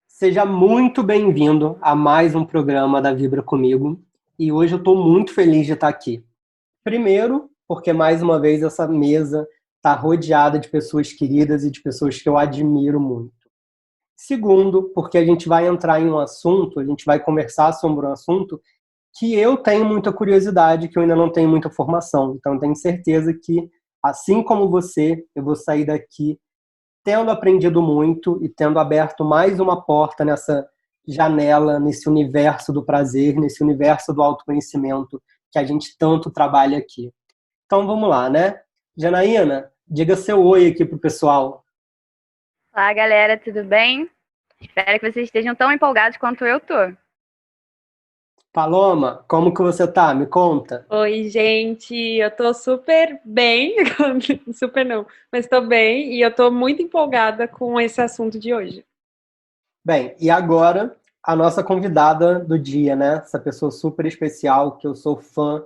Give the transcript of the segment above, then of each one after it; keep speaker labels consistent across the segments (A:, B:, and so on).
A: Seja muito bem-vindo a mais um programa da Vibra Comigo. E hoje eu estou muito feliz de estar aqui. Primeiro, porque mais uma vez essa mesa está rodeada de pessoas queridas e de pessoas que eu admiro muito. Segundo, porque a gente vai entrar em um assunto, a gente vai conversar sobre um assunto que eu tenho muita curiosidade, que eu ainda não tenho muita formação. Então, eu tenho certeza que, assim como você, eu vou sair daqui tendo aprendido muito e tendo aberto mais uma porta nessa janela, nesse universo do prazer, nesse universo do autoconhecimento que a gente tanto trabalha aqui. Então vamos lá, né? Janaína, diga seu oi aqui pro pessoal.
B: Olá, galera, tudo bem? Espero que vocês estejam tão empolgados quanto eu tô.
A: Paloma, como que você tá? Me conta.
C: Oi, gente, eu tô super bem, super não, mas tô bem e eu tô muito empolgada com esse assunto de hoje.
A: Bem, e agora a nossa convidada do dia, né? Essa pessoa super especial que eu sou fã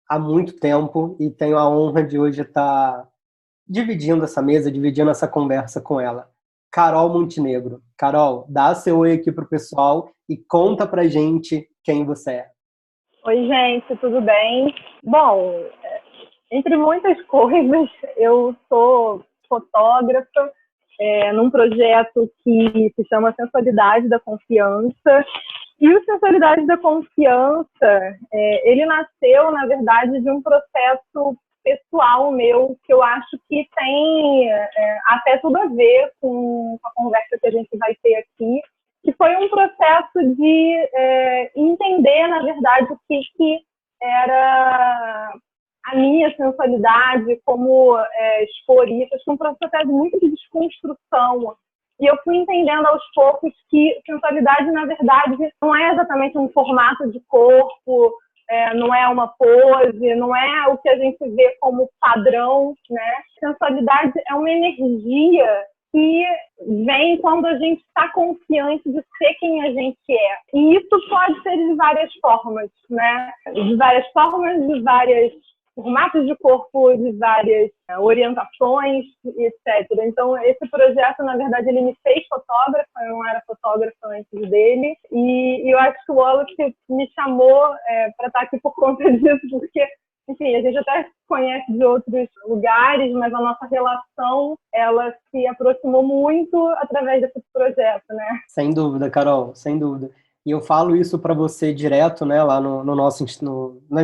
A: há muito tempo e tenho a honra de hoje estar dividindo essa mesa, dividindo essa conversa com ela. Carol Montenegro. Carol, dá seu oi aqui pro pessoal e conta pra gente quem você é.
D: Oi, gente, tudo bem? Bom, entre muitas coisas, eu sou fotógrafa num projeto que se chama Sensualidade da Confiança. E o Sensualidade da Confiança, ele nasceu, na verdade, de um processo pessoal meu, que eu acho que tem até tudo a ver com a conversa que a gente vai ter aqui, que foi um processo de entender, na verdade, o que era a minha sensualidade, como expor isso. Acho que um processo muito de desconstrução. E eu fui entendendo aos poucos que sensualidade, na verdade, não é exatamente um formato de corpo, não é uma pose, não é o que a gente vê como padrão, né? Sensualidade é uma energia que vem quando a gente está confiante de ser quem a gente é. E isso pode ser de várias formas, né? De várias formas, de vários formatos de corpo, de várias orientações, etc. Então, esse projeto, na verdade, ele me fez fotógrafa, eu não era fotógrafa antes dele, e eu acho que o Wallace me chamou para estar aqui por conta disso, porque, enfim, a gente até se conhece de outros lugares, mas a nossa relação, ela se aproximou muito através desse projeto, né?
A: Sem dúvida, Carol, sem dúvida. E eu falo isso para você direto, né, lá nas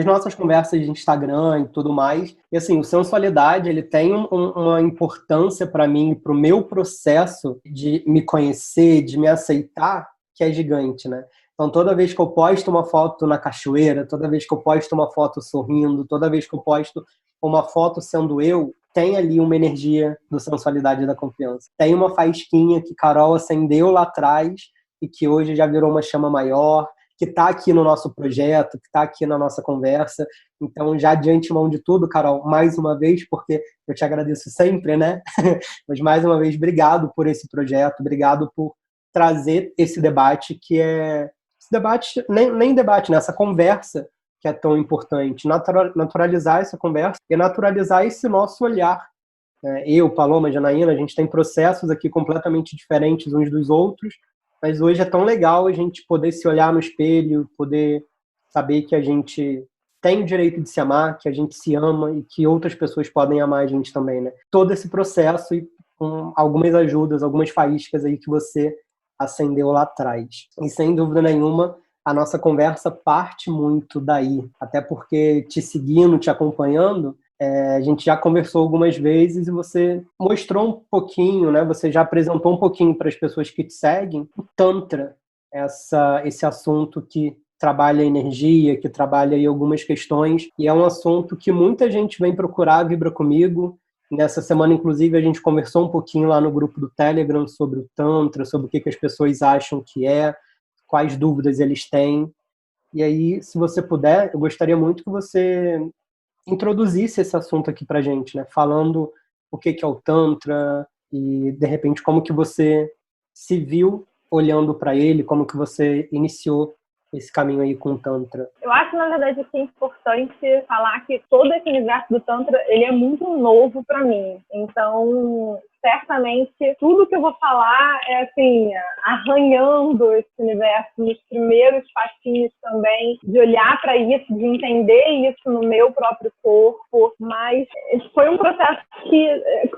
A: nossas conversas de Instagram e tudo mais. E assim, o Sensualidade, ele tem uma importância para mim, para o meu processo de me conhecer, de me aceitar, que é gigante, né? Então, toda vez que eu posto uma foto na cachoeira, toda vez que eu posto uma foto sorrindo, toda vez que eu posto uma foto sendo eu, tem ali uma energia do Sensualidade da Confiança. Tem uma faísquinha que Carol acendeu lá atrás e que hoje já virou uma chama maior, que está aqui no nosso projeto, que está aqui na nossa conversa. Então, já de antemão de tudo, Carol, mais uma vez, porque eu te agradeço sempre, né? Mas mais uma vez, obrigado por esse projeto, obrigado por trazer esse debate que é... Esse debate, nem debate, né? Essa conversa que é tão importante. Naturalizar essa conversa e naturalizar esse nosso olhar. Eu, Paloma, Janaína, a gente tem processos aqui completamente diferentes uns dos outros, mas hoje é tão legal a gente poder se olhar no espelho, poder saber que a gente tem o direito de se amar, que a gente se ama e que outras pessoas podem amar a gente também, né? Todo esse processo e com algumas ajudas, algumas faíscas aí que você acendeu lá atrás. E sem dúvida nenhuma, a nossa conversa parte muito daí. Até porque te seguindo, te acompanhando, a gente já conversou algumas vezes e você mostrou um pouquinho, né? Você já apresentou um pouquinho para as pessoas que te seguem o Tantra, esse assunto que trabalha a energia, que trabalha aí algumas questões, e é um assunto que muita gente vem procurar, Vibra Comigo. Nessa semana, inclusive, a gente conversou um pouquinho lá no grupo do Telegram sobre o Tantra, sobre o que as pessoas acham que é, quais dúvidas eles têm. E aí, se você puder, eu gostaria muito que você introduzisse esse assunto aqui pra gente, né? Falando o que é o Tantra e, de repente, como que você se viu olhando para ele, como que você iniciou esse caminho aí com o Tantra?
D: Eu acho, na verdade, que é importante falar que todo esse universo do Tantra, ele é muito novo para mim. Então, certamente, tudo que eu vou falar é, assim, arranhando esse universo nos primeiros passinhos também, de olhar para isso, de entender isso no meu próprio corpo. Mas foi um processo que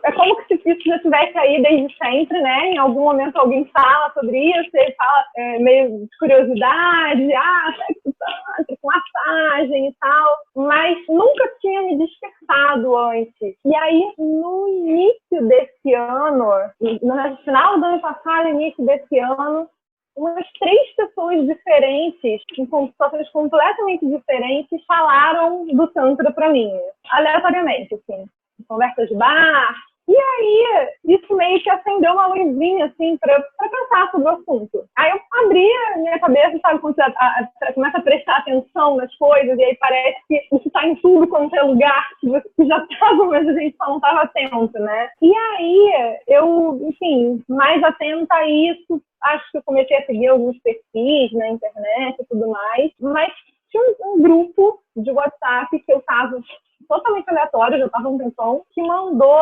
D: é como se isso já tivesse aí desde sempre, né? Em algum momento alguém fala sobre isso, ele fala meio de curiosidade, sexo tântrico, massagem e tal, mas nunca tinha me despertado antes. E aí, no início desse ano, no final do ano passado, início desse ano, umas 3 pessoas diferentes, em situações completamente diferentes, falaram do Tantra pra mim, aleatoriamente, assim, em conversas de bar. E aí, isso meio que acendeu uma luzinha, assim, pra pensar sobre o assunto. Aí eu abri a minha cabeça, sabe, quando você começa a prestar atenção nas coisas, e aí parece que isso tá em tudo quanto é lugar, que você já tava, mas a gente só não tava atento, né? E aí, eu, enfim, mais atenta a isso, acho que eu comecei a seguir alguns perfis na internet e tudo mais, mas tinha um grupo de WhatsApp que eu tava totalmente aleatório, já estava um tempão, que mandou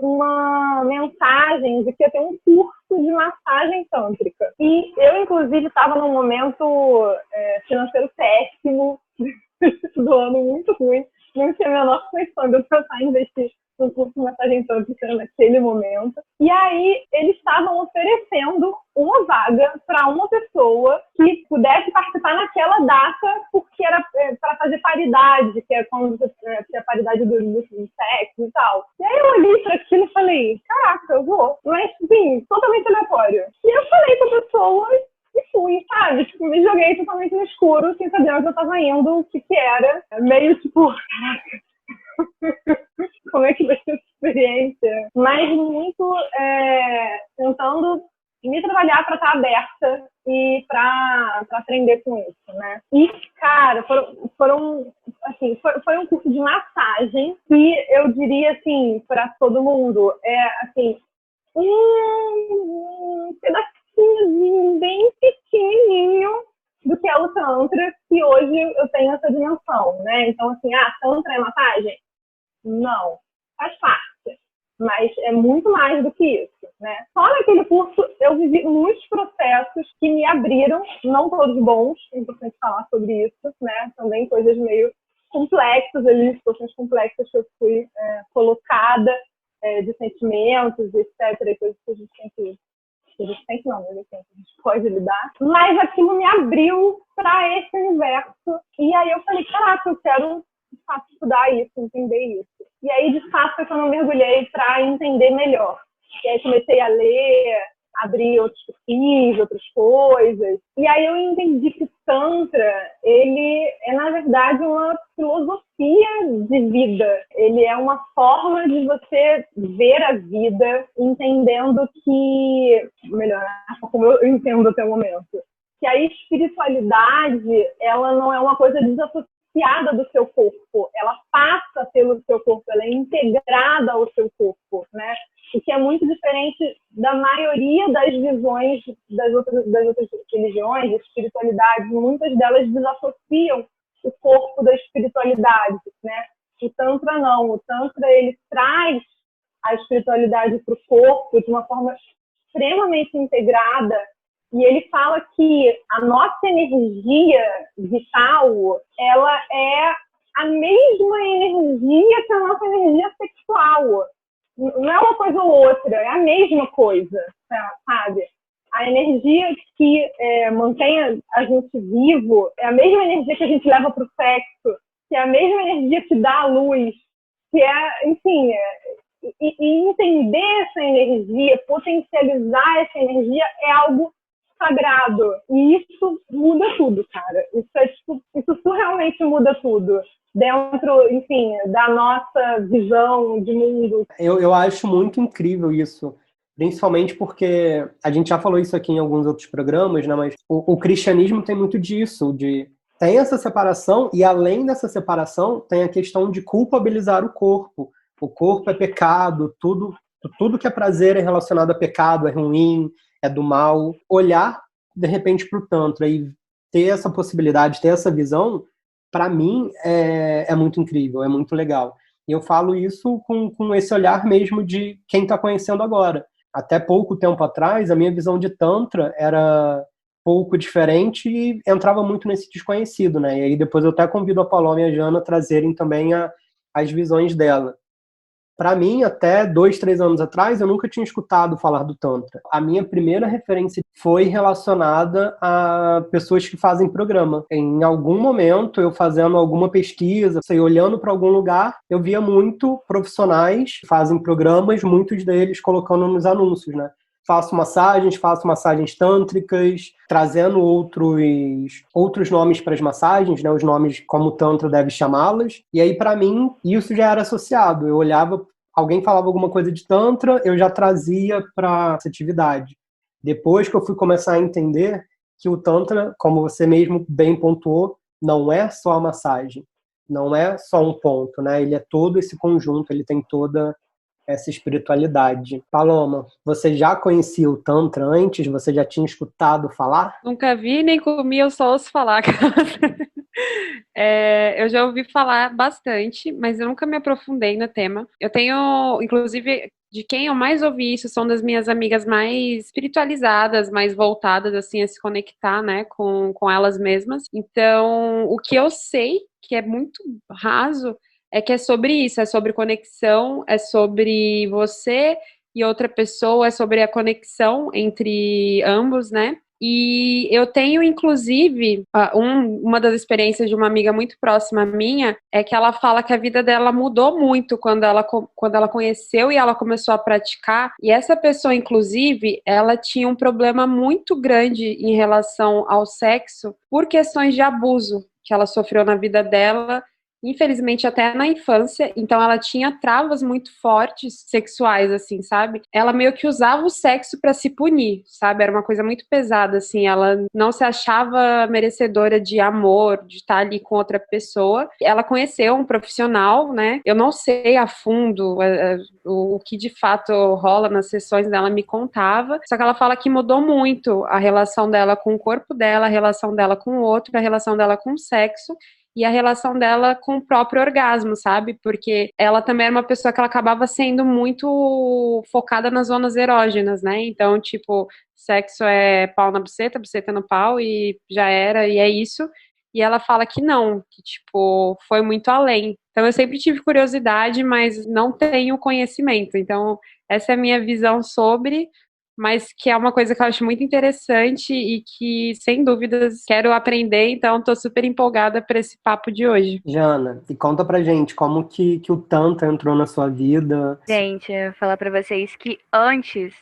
D: uma mensagem de que ia ter um curso de massagem tântrica. E eu, inclusive, estava num momento financeiro péssimo, do ano muito ruim, não tinha a menor condição de eu tentar investir no curso de massagem tântrica naquele momento. E aí, eles estavam oferecendo uma vaga para uma pessoa que pudesse participar naquela data, porque era para fazer paridade, que é quando você tem a paridade do sexo e tal. E aí eu olhei para aquilo e falei, caraca, eu vou. Mas, sim, totalmente aleatório. E eu falei com a pessoa e fui, sabe? Tipo, me joguei totalmente no escuro, sem saber onde eu tava indo, o que era. Meio tipo, caraca, como é que vai ser essa experiência? Mas muito tentando me trabalhar para estar aberta e para aprender com isso, né? E, cara, foi um curso de massagem que eu diria, assim, para todo mundo, assim, um pedacinho bem pequenininho do que é o Tantra, que hoje eu tenho essa dimensão, né? Então, assim, Tantra é massagem? Não, faz parte, mas é muito mais do que isso, né? Só naquele curso eu vivi muitos processos que me abriram, não todos bons, é importante falar sobre isso, né? Também coisas meio complexas ali, situações complexas que eu fui colocada, de sentimentos, etc, e coisas que a gente tem que a gente pode lidar, mas aquilo me abriu para esse universo, e aí eu falei, caraca, eu quero de fato estudar isso, entender isso. E aí, de fato, é que eu não mergulhei para entender melhor. E aí comecei a ler, abrir outros perfis, outras coisas. E aí eu entendi que o Tantra, ele é, na verdade, uma filosofia de vida. Ele é uma forma de você ver a vida, entendendo que... Melhor, como eu entendo até o momento. Que a espiritualidade, ela não é uma coisa desassociada do seu corpo, ela passa pelo seu corpo, ela é integrada ao seu corpo, né? O que é muito diferente da maioria das visões das outras religiões, espiritualidades, muitas delas desassociam o corpo da espiritualidade, né? O Tantra não, o Tantra ele traz a espiritualidade para o corpo de uma forma extremamente integrada. E ele fala que a nossa energia vital, ela é a mesma energia que a nossa energia sexual. Não é uma coisa ou outra, é a mesma coisa, sabe? A energia que mantém a gente vivo é a mesma energia que a gente leva para o sexo, que é a mesma energia que dá a luz, que é, enfim... E entender essa energia, potencializar essa energia é algo sagrado. E isso muda tudo, cara. Isso realmente muda tudo. Dentro, enfim, da nossa visão de mundo.
A: Eu acho muito incrível isso. Principalmente porque a gente já falou isso aqui em alguns outros programas, né? Mas o cristianismo tem muito disso, tem essa separação, e além dessa separação, tem a questão de culpabilizar o corpo. O corpo é pecado, tudo que é prazer é relacionado a pecado, é ruim, é do mal. Olhar, de repente, para o Tantra e ter essa possibilidade, ter essa visão, para mim é muito incrível, é muito legal. E eu falo isso com esse olhar mesmo de quem está conhecendo agora. Até pouco tempo atrás, a minha visão de Tantra era pouco diferente e entrava muito nesse desconhecido, né? E aí depois eu até convido a Paloma e a Jana a trazerem também as visões dela. Para mim, até 2, 3 anos atrás, eu nunca tinha escutado falar do Tantra. A minha primeira referência foi relacionada a pessoas que fazem programa. Em algum momento, eu fazendo alguma pesquisa, sei, olhando para algum lugar, eu via muito profissionais que fazem programas, muitos deles colocando nos anúncios, né? Faço massagens tântricas, trazendo outros nomes para as massagens, né? Os nomes como o Tantra deve chamá-las. E aí, para mim, isso já era associado. Eu olhava, alguém falava alguma coisa de Tantra, eu já trazia para essa atividade. Depois que eu fui começar a entender que o Tantra, como você mesmo bem pontuou, não é só a massagem, não é só um ponto, né? Ele é todo esse conjunto, ele tem toda essa espiritualidade. Paloma, você já conhecia o Tantra antes? Você já tinha escutado falar?
C: Nunca vi nem comi, eu só ouço falar. Eu já ouvi falar bastante, mas eu nunca me aprofundei no tema. Eu tenho, inclusive, de quem eu mais ouvi isso são das minhas amigas mais espiritualizadas, mais voltadas assim a se conectar, né, com elas mesmas. Então, o que eu sei, que é muito raso, é que é sobre isso, é sobre conexão, é sobre você e outra pessoa, é sobre a conexão entre ambos, né? E eu tenho, inclusive, uma das experiências de uma amiga muito próxima minha, é que ela fala que a vida dela mudou muito quando ela conheceu e ela começou a praticar. E essa pessoa, inclusive, ela tinha um problema muito grande em relação ao sexo por questões de abuso que ela sofreu na vida dela, infelizmente até na infância, então ela tinha travas muito fortes sexuais, assim, sabe? Ela meio que usava o sexo pra se punir, sabe? Era uma coisa muito pesada, assim, ela não se achava merecedora de amor, de estar ali com outra pessoa. Ela conheceu um profissional, né? Eu não sei a fundo o que de fato rola nas sessões dela, me contava, só que ela fala que mudou muito a relação dela com o corpo dela, a relação dela com o outro, a relação dela com o sexo, e a relação dela com o próprio orgasmo, sabe? Porque ela também era uma pessoa que ela acabava sendo muito focada nas zonas erógenas, né? Então, tipo, sexo é pau na buceta, buceta no pau e já era, e é isso. E ela fala que não, que, tipo, foi muito além. Então, eu sempre tive curiosidade, mas não tenho conhecimento. Então, essa é a minha visão sobre, mas que é uma coisa que eu acho muito interessante e que, sem dúvidas, quero aprender, então estou super empolgada para esse papo de hoje.
A: Jana, e conta pra gente como que o Tantra entrou na sua vida.
B: Gente, eu vou falar pra vocês que antes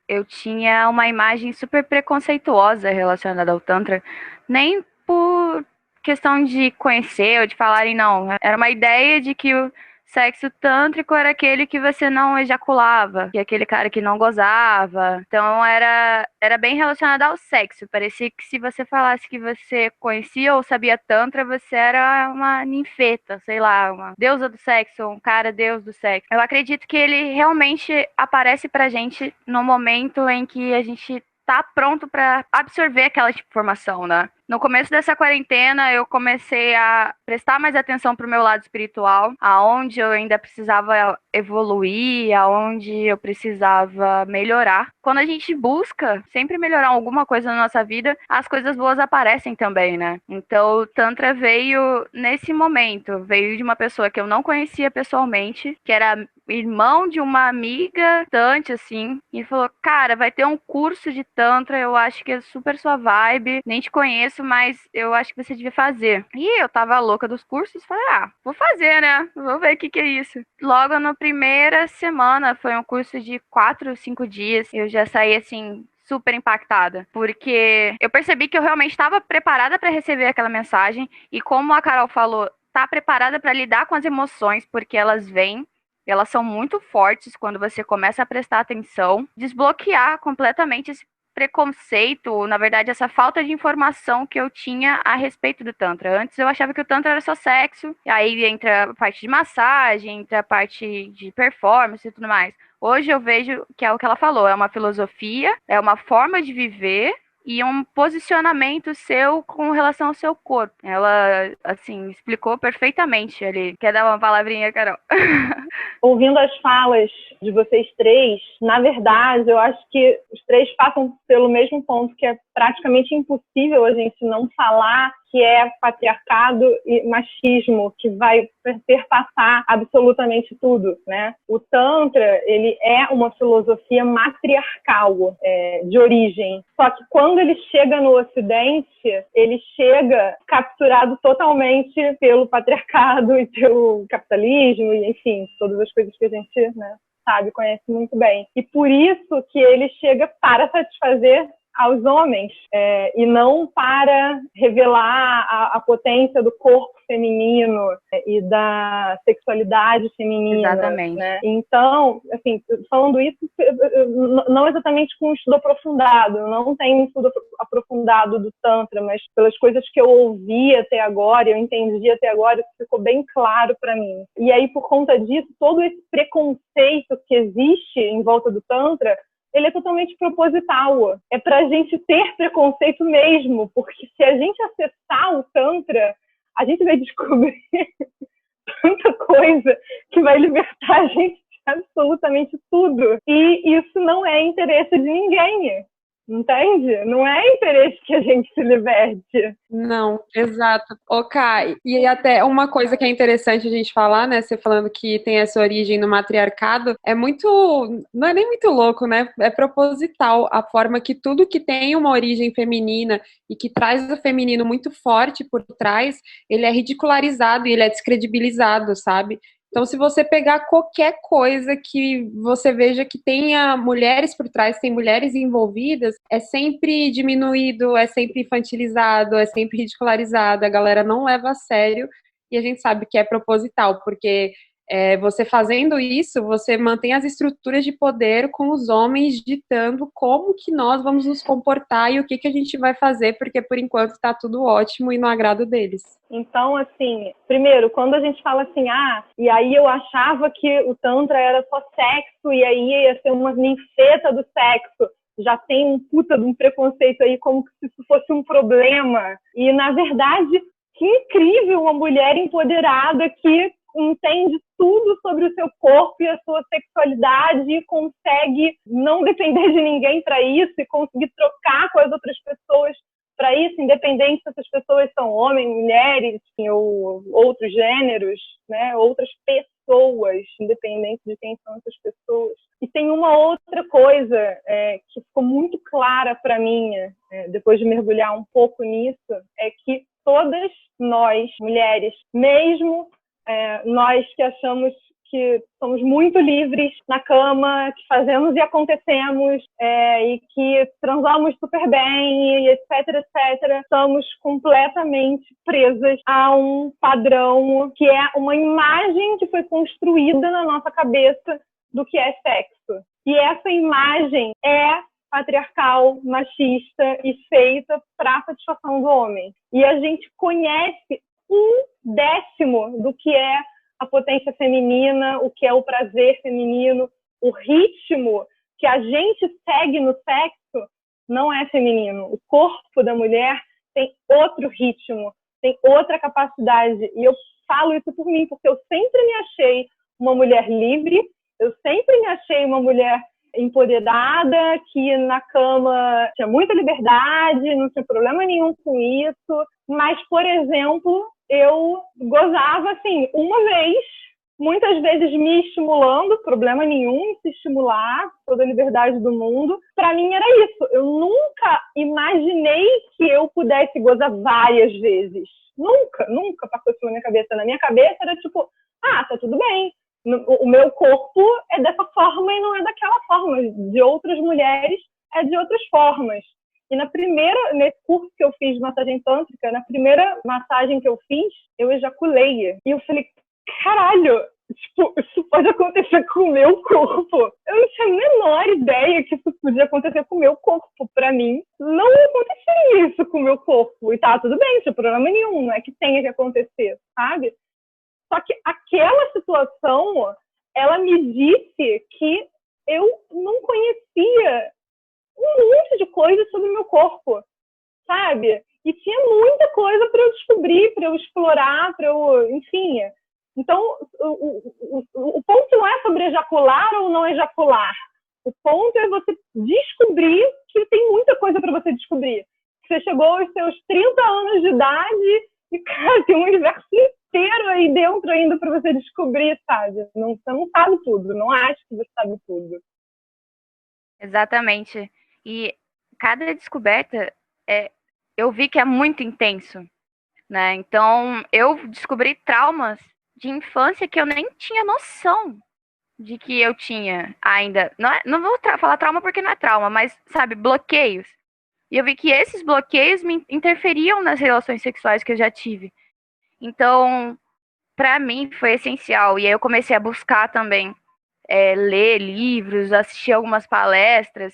B: eu tinha uma imagem super preconceituosa relacionada ao Tantra, nem por questão de conhecer ou de falarem, não. Era uma ideia de que o sexo tântrico era aquele que você não ejaculava, que é aquele cara que não gozava. Então era bem relacionado ao sexo. Parecia que se você falasse que você conhecia ou sabia Tantra, você era uma ninfeta, sei lá, uma deusa do sexo, um cara deus do sexo. Eu acredito que ele realmente aparece pra gente no momento em que a gente tá pronto para absorver aquela tipo de informação, né? No começo dessa quarentena, eu comecei a prestar mais atenção pro meu lado espiritual, aonde eu ainda precisava evoluir, aonde eu precisava melhorar. Quando a gente busca sempre melhorar alguma coisa na nossa vida, as coisas boas aparecem também, né? Então, o Tantra veio nesse momento, veio de uma pessoa que eu não conhecia pessoalmente, que era irmão de uma amiga distante, assim, e falou, cara, vai ter um curso de Tantra, eu acho que é super sua vibe, nem te conheço, mas eu acho que você devia fazer. E eu tava louca dos cursos, falei, vou fazer, né? Vou ver o que é isso. Logo na primeira semana, foi um curso de 4, 5 dias, eu já saí, assim, super impactada, porque eu percebi que eu realmente estava preparada para receber aquela mensagem, e como a Carol falou, tá preparada para lidar com as emoções, porque elas vêm, elas são muito fortes quando você começa a prestar atenção, desbloquear completamente esse preconceito, na verdade, essa falta de informação que eu tinha a respeito do Tantra. Antes eu achava que o Tantra era só sexo, e aí entra a parte de massagem, entra a parte de performance e tudo mais. Hoje eu vejo que é o que ela falou, é uma filosofia, é uma forma de viver, e um posicionamento seu com relação ao seu corpo. Ela, assim, explicou perfeitamente ali. Quer dar uma palavrinha, Carol?
D: Ouvindo as falas de vocês três, na verdade, eu acho que os três passam pelo mesmo ponto, que é praticamente impossível a gente não falar que é patriarcado e machismo, que vai perpassar absolutamente tudo, né? O Tantra, ele é uma filosofia matriarcal, de origem. Só que quando ele chega no Ocidente, ele chega capturado totalmente pelo patriarcado e pelo capitalismo, e enfim, todas as coisas que a gente, né, sabe, conhece muito bem. E por isso que ele chega para satisfazer aos homens, e não para revelar a potência do corpo feminino e da sexualidade feminina.
B: Exatamente.
D: Né? Então, assim, falando isso, não exatamente com um estudo aprofundado, eu não tenho um estudo aprofundado do Tantra, mas pelas coisas que eu ouvi até agora, eu entendi até agora, isso ficou bem claro para mim. E aí, por conta disso, todo esse preconceito que existe em volta do Tantra, ele é totalmente proposital. É para a gente ter preconceito mesmo, porque se a gente acessar o Tantra, a gente vai descobrir tanta coisa que vai libertar a gente de absolutamente tudo. E isso não é interesse de ninguém. Entende? Não é interesse que a gente se liberte.
C: Não, exato. Ô, Kai, e até uma coisa que é interessante a gente falar, né? Você falando que tem essa origem no matriarcado, é muito. Não é nem muito louco, né? É proposital a forma que tudo que tem uma origem feminina e que traz o feminino muito forte por trás, ele é ridicularizado e ele é descredibilizado, sabe? Então, se você pegar qualquer coisa que você veja que tenha mulheres por trás, tem mulheres envolvidas, é sempre diminuído, é sempre infantilizado, é sempre ridicularizado, a galera não leva a sério e a gente sabe que é proposital, porque você fazendo isso, você mantém as estruturas de poder com os homens ditando como que nós vamos nos comportar e o que a gente vai fazer, porque por enquanto está tudo ótimo e no agrado deles.
D: Então, assim, primeiro, quando a gente fala assim, e aí eu achava que o Tantra era só sexo, e aí ia ser uma ninfeta do sexo, já tem um puta de um preconceito aí, como se isso fosse um problema. E, na verdade, que incrível uma mulher empoderada que entende tudo sobre o seu corpo e a sua sexualidade e consegue não depender de ninguém para isso e conseguir trocar com as outras pessoas para isso, independente se essas pessoas são homens, mulheres, enfim, ou outros gêneros, né, outras pessoas, independente de quem são essas pessoas. E tem uma outra coisa que ficou muito clara para mim, depois de mergulhar um pouco nisso, é que todas nós, mulheres, mesmo nós que achamos que somos muito livres na cama, que fazemos e acontecemos, e que transamos super bem, e etc, etc, estamos completamente presas a um padrão que é uma imagem que foi construída na nossa cabeça do que é sexo. E essa imagem é patriarcal, machista e feita para a satisfação do homem. E a gente conhece 1/10 do que é a potência feminina, o que é o prazer feminino, o ritmo que a gente segue no sexo não é feminino. O corpo da mulher tem outro ritmo, tem outra capacidade. E eu falo isso por mim, porque eu sempre me achei uma mulher livre, eu sempre me achei uma mulher empoderada, que na cama tinha muita liberdade, não tinha problema nenhum com isso. Mas, por exemplo, eu gozava, assim, uma vez, muitas vezes me estimulando, problema nenhum em se estimular, toda a liberdade do mundo. Para mim era isso. Eu nunca imaginei que eu pudesse gozar várias vezes. Nunca passou isso na minha cabeça. Na minha cabeça era tipo, tá tudo bem. O meu corpo é dessa forma e não é daquela forma. De outras mulheres é de outras formas. E nesse curso que eu fiz de massagem tântrica, na primeira massagem que eu fiz, eu ejaculei. E eu falei, caralho, tipo, isso pode acontecer com o meu corpo. Eu não tinha a menor ideia que isso podia acontecer com o meu corpo. Pra mim, não aconteceria isso com o meu corpo. E tá, tudo bem, não tinha problema nenhum, não é que tenha que acontecer, sabe? Só que aquela situação, ela me disse que eu não conhecia um monte de coisa sobre o meu corpo, sabe? E tinha muita coisa para eu descobrir, para eu explorar, enfim. Então, o ponto não é sobre ejacular ou não ejacular. O ponto é você descobrir que tem muita coisa para você descobrir. Você chegou aos seus 30 anos de idade e, cara, tem um universo inteiro aí dentro ainda para você descobrir, sabe? Não, você não sabe tudo, não acha que você sabe tudo.
B: Exatamente. E cada descoberta, eu vi que é muito intenso, né? Então, eu descobri traumas de infância que eu nem tinha noção de que eu tinha ainda. Não vou falar trauma porque não é trauma, mas, sabe, bloqueios. E eu vi que esses bloqueios me interferiam nas relações sexuais que eu já tive. Então, para mim, foi essencial. E aí eu comecei a buscar também ler livros, assistir algumas palestras.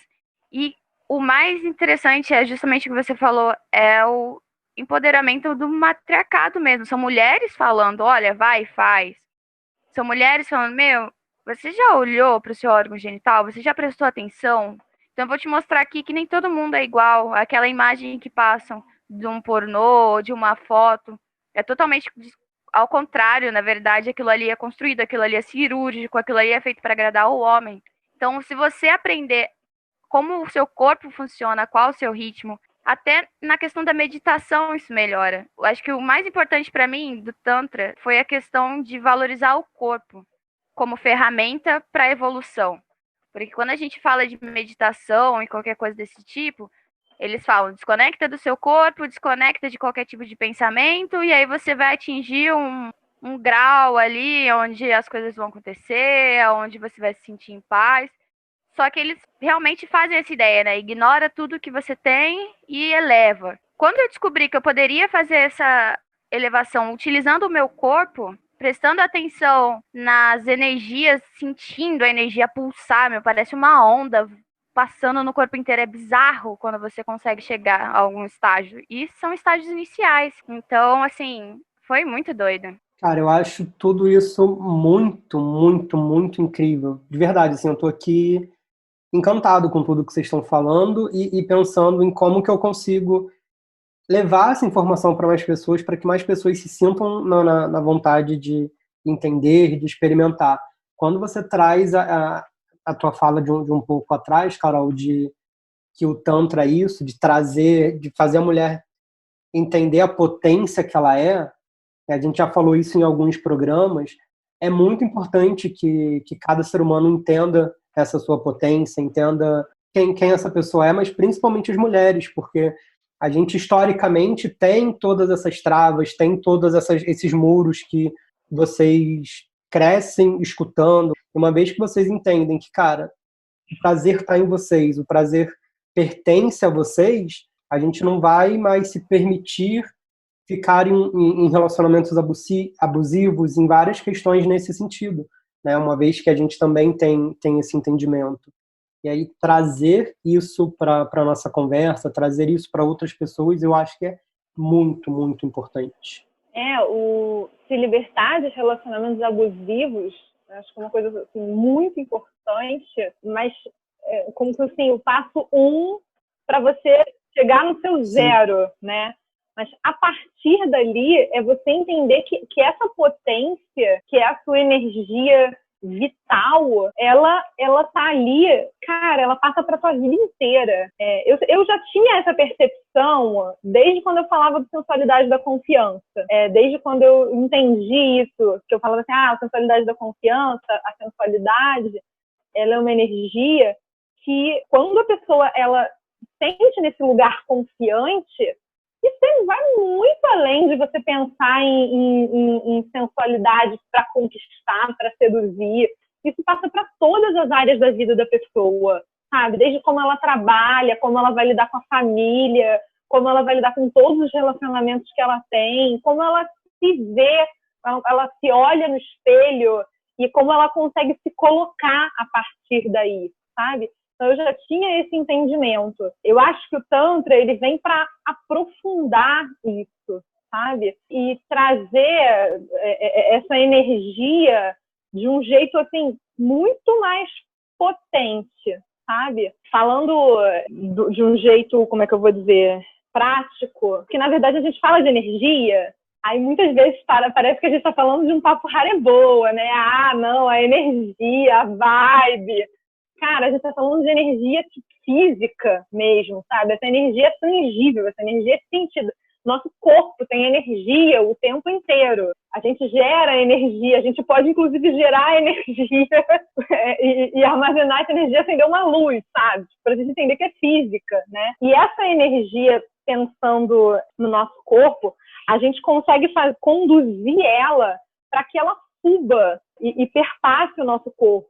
B: E o mais interessante é justamente o que você falou, é o empoderamento do matriarcado mesmo. São mulheres falando, olha, vai, faz. São mulheres falando, meu, você já olhou para o seu órgão genital? Você já prestou atenção? Então eu vou te mostrar aqui que nem todo mundo é igual. Aquela imagem que passam de um pornô, de uma foto, é totalmente ao contrário, na verdade, aquilo ali é construído, aquilo ali é cirúrgico, aquilo ali é feito para agradar o homem. Então, se você aprender como o seu corpo funciona, qual o seu ritmo, até na questão da meditação isso melhora. Eu acho que o mais importante para mim do Tantra foi a questão de valorizar o corpo como ferramenta para a evolução. Porque quando a gente fala de meditação e qualquer coisa desse tipo, eles falam, desconecta do seu corpo, desconecta de qualquer tipo de pensamento, e aí você vai atingir um grau ali onde as coisas vão acontecer, onde você vai se sentir em paz. Só que eles realmente fazem essa ideia, né? Ignora tudo que você tem e eleva. Quando eu descobri que eu poderia fazer essa elevação utilizando o meu corpo, prestando atenção nas energias, sentindo a energia pulsar, meu, parece uma onda passando no corpo inteiro. É bizarro quando você consegue chegar a algum estágio. E são estágios iniciais. Então, assim, foi muito doido.
A: Cara, eu acho tudo isso muito, muito, muito incrível. De verdade, assim, eu tô aqui encantado com tudo que vocês estão falando e pensando em como que eu consigo levar essa informação para mais pessoas, para que mais pessoas se sintam na vontade de entender, de experimentar. Quando você traz a tua fala de um pouco atrás, Carol, de que o Tantra é isso, de trazer, de fazer a mulher entender a potência que ela é, a gente já falou isso em alguns programas, é muito importante que cada ser humano entenda essa sua potência, entenda quem essa pessoa é, mas principalmente as mulheres, porque a gente historicamente tem todas essas travas, tem todos esses muros que vocês crescem escutando. Uma vez que vocês entendem que, cara, o prazer está em vocês, o prazer pertence a vocês, a gente não vai mais se permitir ficar em relacionamentos abusivos, em várias questões nesse sentido, né? Uma vez que a gente também tem esse entendimento. E aí trazer isso para a nossa conversa, trazer isso para outras pessoas, eu acho que é muito, muito importante.
D: Se libertar de relacionamentos abusivos, acho que é uma coisa assim, muito importante, mas como que assim, o passo 1 para você chegar no seu 0, né? Mas a partir dali é você entender que essa potência, que é a sua energia vital, ela tá ali, cara, ela passa para tua vida inteira. Eu já tinha essa percepção desde quando eu falava de sensualidade da confiança. Desde quando eu entendi isso, que eu falava assim, a sensualidade da confiança, a sensualidade, ela é uma energia que quando a pessoa, ela sente nesse lugar confiante, isso vai muito além de você pensar em sensualidade para conquistar, para seduzir. Isso passa para todas as áreas da vida da pessoa, sabe? Desde como ela trabalha, como ela vai lidar com a família, como ela vai lidar com todos os relacionamentos que ela tem, como ela se vê, ela se olha no espelho e como ela consegue se colocar a partir daí, sabe? Então, eu já tinha esse entendimento. Eu acho que o Tantra, ele vem para aprofundar isso, sabe? E trazer essa energia de um jeito, assim, muito mais potente, sabe? Falando de um jeito, como é que eu vou dizer, prático, que na verdade a gente fala de energia, aí muitas vezes parece que a gente está falando de um papo rareboa, né? Ah, não, a energia, a vibe. Cara, a gente está falando de energia física mesmo, sabe? Essa energia é tangível, essa energia é sentida. Nosso corpo tem energia o tempo inteiro. A gente gera energia, a gente pode, inclusive, gerar energia e armazenar essa energia, acender uma luz, sabe? Para a gente entender que é física, né? E essa energia, pensando no nosso corpo, a gente consegue conduzir ela para que ela suba e perpasse o nosso corpo.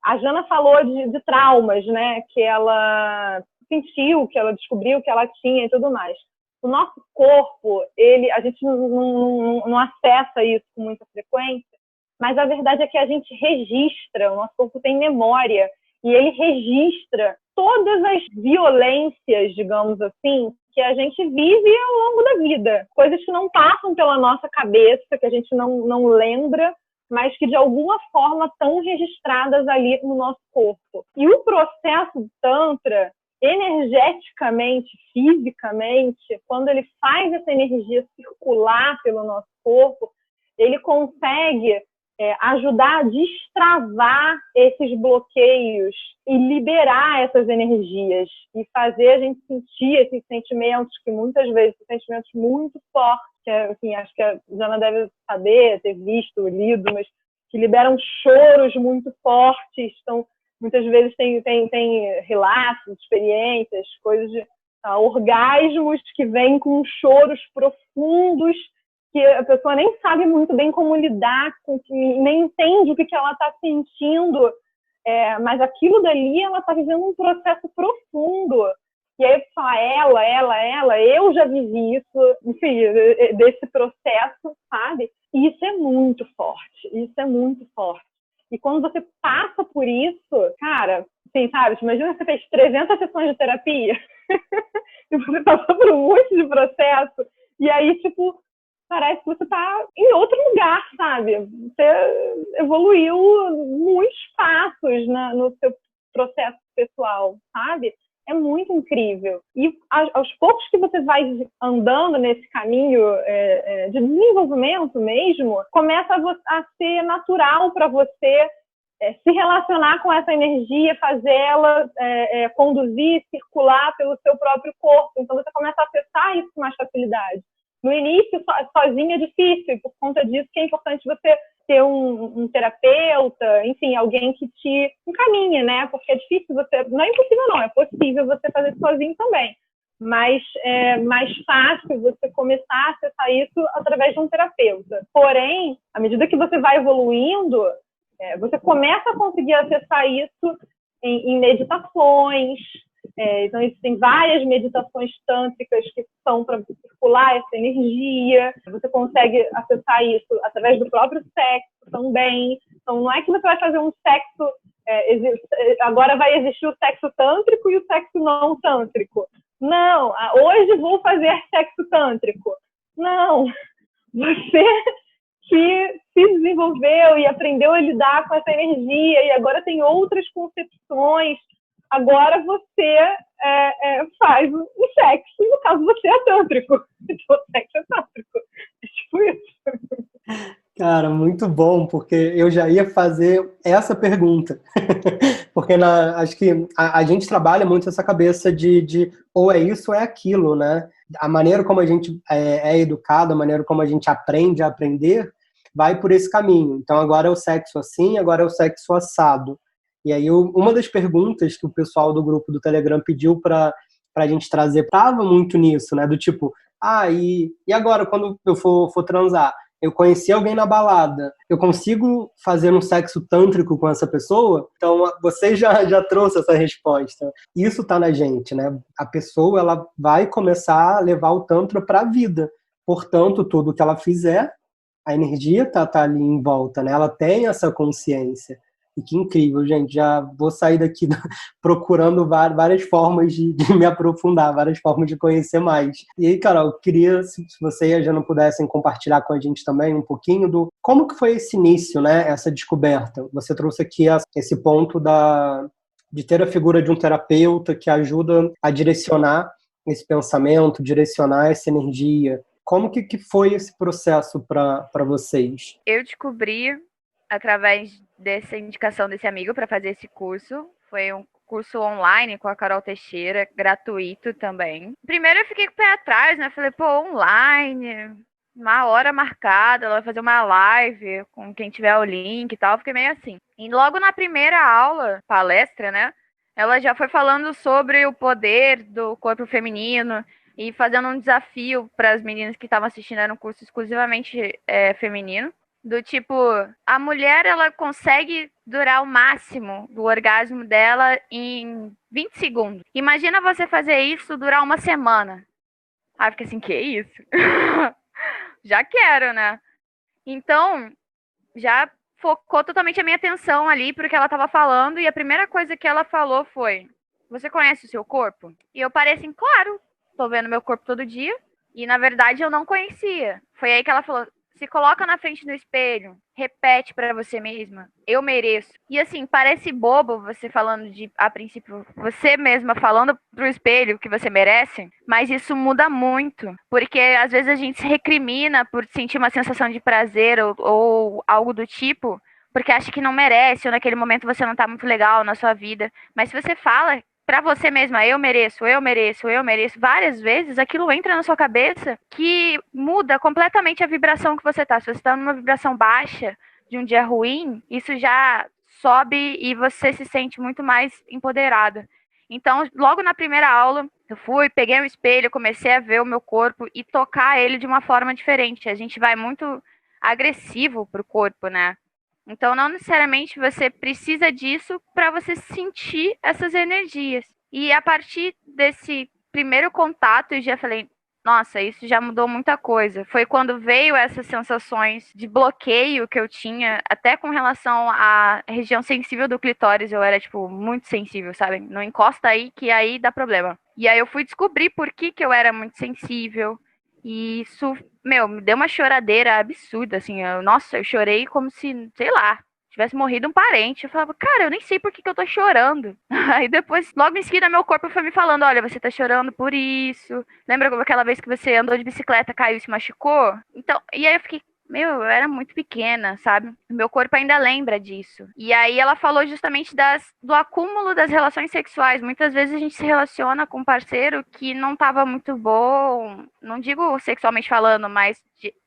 D: A Jana falou de traumas, né? Que ela sentiu, que ela descobriu que ela tinha e tudo mais. O nosso corpo, a gente não acessa isso com muita frequência, mas a verdade é que a gente registra, o nosso corpo tem memória, e ele registra todas as violências, digamos assim, que a gente vive ao longo da vida. Coisas que não passam pela nossa cabeça, que a gente não lembra, mas que de alguma forma estão registradas ali no nosso corpo. E o processo do Tantra, energeticamente, fisicamente, quando ele faz essa energia circular pelo nosso corpo, ele consegue ajudar a destravar esses bloqueios e liberar essas energias e fazer a gente sentir esses sentimentos que muitas vezes são sentimentos muito fortes, que assim, acho que a Jana deve saber, ter visto, lido, mas que liberam choros muito fortes. Então, muitas vezes tem relatos, experiências, coisas de orgasmos que vêm com choros profundos que a pessoa nem sabe muito bem como lidar com, nem entende o que ela está sentindo, mas aquilo dali ela está vivendo um processo profundo. E aí fala, eu já vivi isso, enfim, desse processo, sabe? E isso é muito forte, isso é muito forte. E quando você passa por isso, cara, assim, sabe? Imagina que você fez 300 sessões de terapia e você passou por um monte de processo e aí, tipo, parece que você tá em outro lugar, sabe? Você evoluiu muitos passos no seu processo pessoal, sabe? É muito incrível. E aos poucos que você vai andando nesse caminho de desenvolvimento mesmo, começa a ser natural para você se relacionar com essa energia, fazê-la conduzir, circular pelo seu próprio corpo. Então você começa a acessar isso com mais facilidade. No início, sozinho é difícil, e por conta disso que é importante você ter um terapeuta, enfim, alguém que te encaminhe, né? Porque é difícil você... Não é impossível, não. É possível você fazer isso sozinho também. Mas é mais fácil você começar a acessar isso através de um terapeuta. Porém, à medida que você vai evoluindo, você começa a conseguir acessar isso em meditações. Então, tem várias meditações tântricas que são para circular essa energia. Você consegue acessar isso através do próprio sexo também. Então, não é que você vai fazer um sexo... agora vai existir o sexo tântrico e o sexo não tântrico. Não, hoje vou fazer sexo tântrico. Não, você que se desenvolveu e aprendeu a lidar com essa energia e agora tem outras concepções. Agora você faz o sexo, e no caso você é tântrico. Então o sexo é tântrico. É tipo isso.
A: Cara, muito bom, porque eu já ia fazer essa pergunta. Porque acho que a gente trabalha muito essa cabeça de ou é isso ou é aquilo, né? A maneira como a gente é educado, a maneira como a gente aprende a aprender, vai por esse caminho. Então agora é o sexo assim, agora é o sexo assado. E aí, uma das perguntas que o pessoal do grupo do Telegram pediu para a gente trazer, estava muito nisso, né? Do tipo, e agora quando eu for transar? Eu conheci alguém na balada, eu consigo fazer um sexo tântrico com essa pessoa? Então, você já trouxe essa resposta. Isso está na gente, né? A pessoa, ela vai começar a levar o Tantra para a vida. Portanto, tudo que ela fizer, a energia tá ali em volta, né? Ela tem essa consciência. E que incrível, gente. Já vou sair daqui procurando várias formas de me aprofundar, várias formas de conhecer mais. E aí, Carol, eu queria, se você e a Jana pudessem compartilhar com a gente também um pouquinho do como que foi esse início, né? Essa descoberta. Você trouxe aqui esse ponto da de ter a figura de um terapeuta que ajuda a direcionar esse pensamento, direcionar essa energia. Como que foi esse processo para vocês?
B: Eu descobri através dessa indicação desse amigo para fazer esse curso. Foi um curso online com a Carol Teixeira, gratuito também. Primeiro eu fiquei com o pé atrás, né? Falei, pô, online, uma hora marcada, ela vai fazer uma live com quem tiver o link e tal. Fiquei meio assim. E logo na primeira aula, palestra, né? Ela já foi falando sobre o poder do corpo feminino e fazendo um desafio para as meninas que estavam assistindo, era um curso exclusivamente feminino. Do tipo, a mulher, ela consegue durar o máximo do orgasmo dela em 20 segundos. Imagina você fazer isso durar uma semana. Aí fica assim, que isso? Já quero, né? Então, já focou totalmente a minha atenção ali pro que ela estava falando. E a primeira coisa que ela falou foi, você conhece o seu corpo? E eu parei assim, claro, tô vendo meu corpo todo dia. E, na verdade, eu não conhecia. Foi aí que ela falou, se coloca na frente do espelho, repete pra você mesma, eu mereço. E assim, parece bobo você falando a princípio, você mesma falando pro espelho que você merece, mas isso muda muito, porque às vezes a gente se recrimina por sentir uma sensação de prazer ou algo do tipo, porque acha que não merece, ou naquele momento você não tá muito legal na sua vida. Mas se você fala pra você mesma, eu mereço, eu mereço, eu mereço, várias vezes aquilo entra na sua cabeça que muda completamente a vibração que você tá. Se você tá numa vibração baixa de um dia ruim, isso já sobe e você se sente muito mais empoderada. Então, logo na primeira aula, eu fui, peguei um espelho, comecei a ver o meu corpo e tocar ele de uma forma diferente. A gente vai muito agressivo pro corpo, né? Então, não necessariamente você precisa disso para você sentir essas energias. E a partir desse primeiro contato, eu já falei, nossa, isso já mudou muita coisa. Foi quando veio essas sensações de bloqueio que eu tinha, até com relação à região sensível do clitóris, eu era, tipo, muito sensível, sabe? Não encosta aí, que aí dá problema. E aí eu fui descobrir por que eu era muito sensível. E isso, me deu uma choradeira absurda, assim. Nossa, eu chorei como se, sei lá, tivesse morrido um parente. Eu falava, cara, eu nem sei por que eu tô chorando. Aí depois, logo em seguida, meu corpo foi me falando, olha, você tá chorando por isso. Lembra como aquela vez que você andou de bicicleta, caiu e se machucou? Então, e aí eu fiquei, eu era muito pequena, sabe? Meu corpo ainda lembra disso. E aí ela falou justamente do acúmulo das relações sexuais. Muitas vezes a gente se relaciona com um parceiro que não estava muito bom, não digo sexualmente falando, mas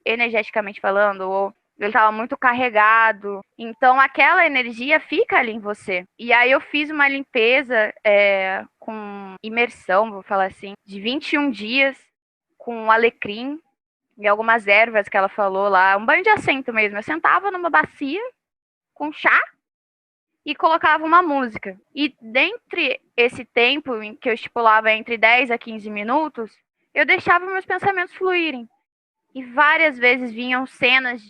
B: energeticamente falando, ou ele estava muito carregado. Então aquela energia fica ali em você. E aí eu fiz uma limpeza com imersão, vou falar assim, de 21 dias com alecrim e algumas ervas que ela falou lá, um banho de assento mesmo. Eu sentava numa bacia com chá e colocava uma música. E dentre esse tempo em que eu estipulava entre 10 a 15 minutos, eu deixava meus pensamentos fluírem. E várias vezes vinham cenas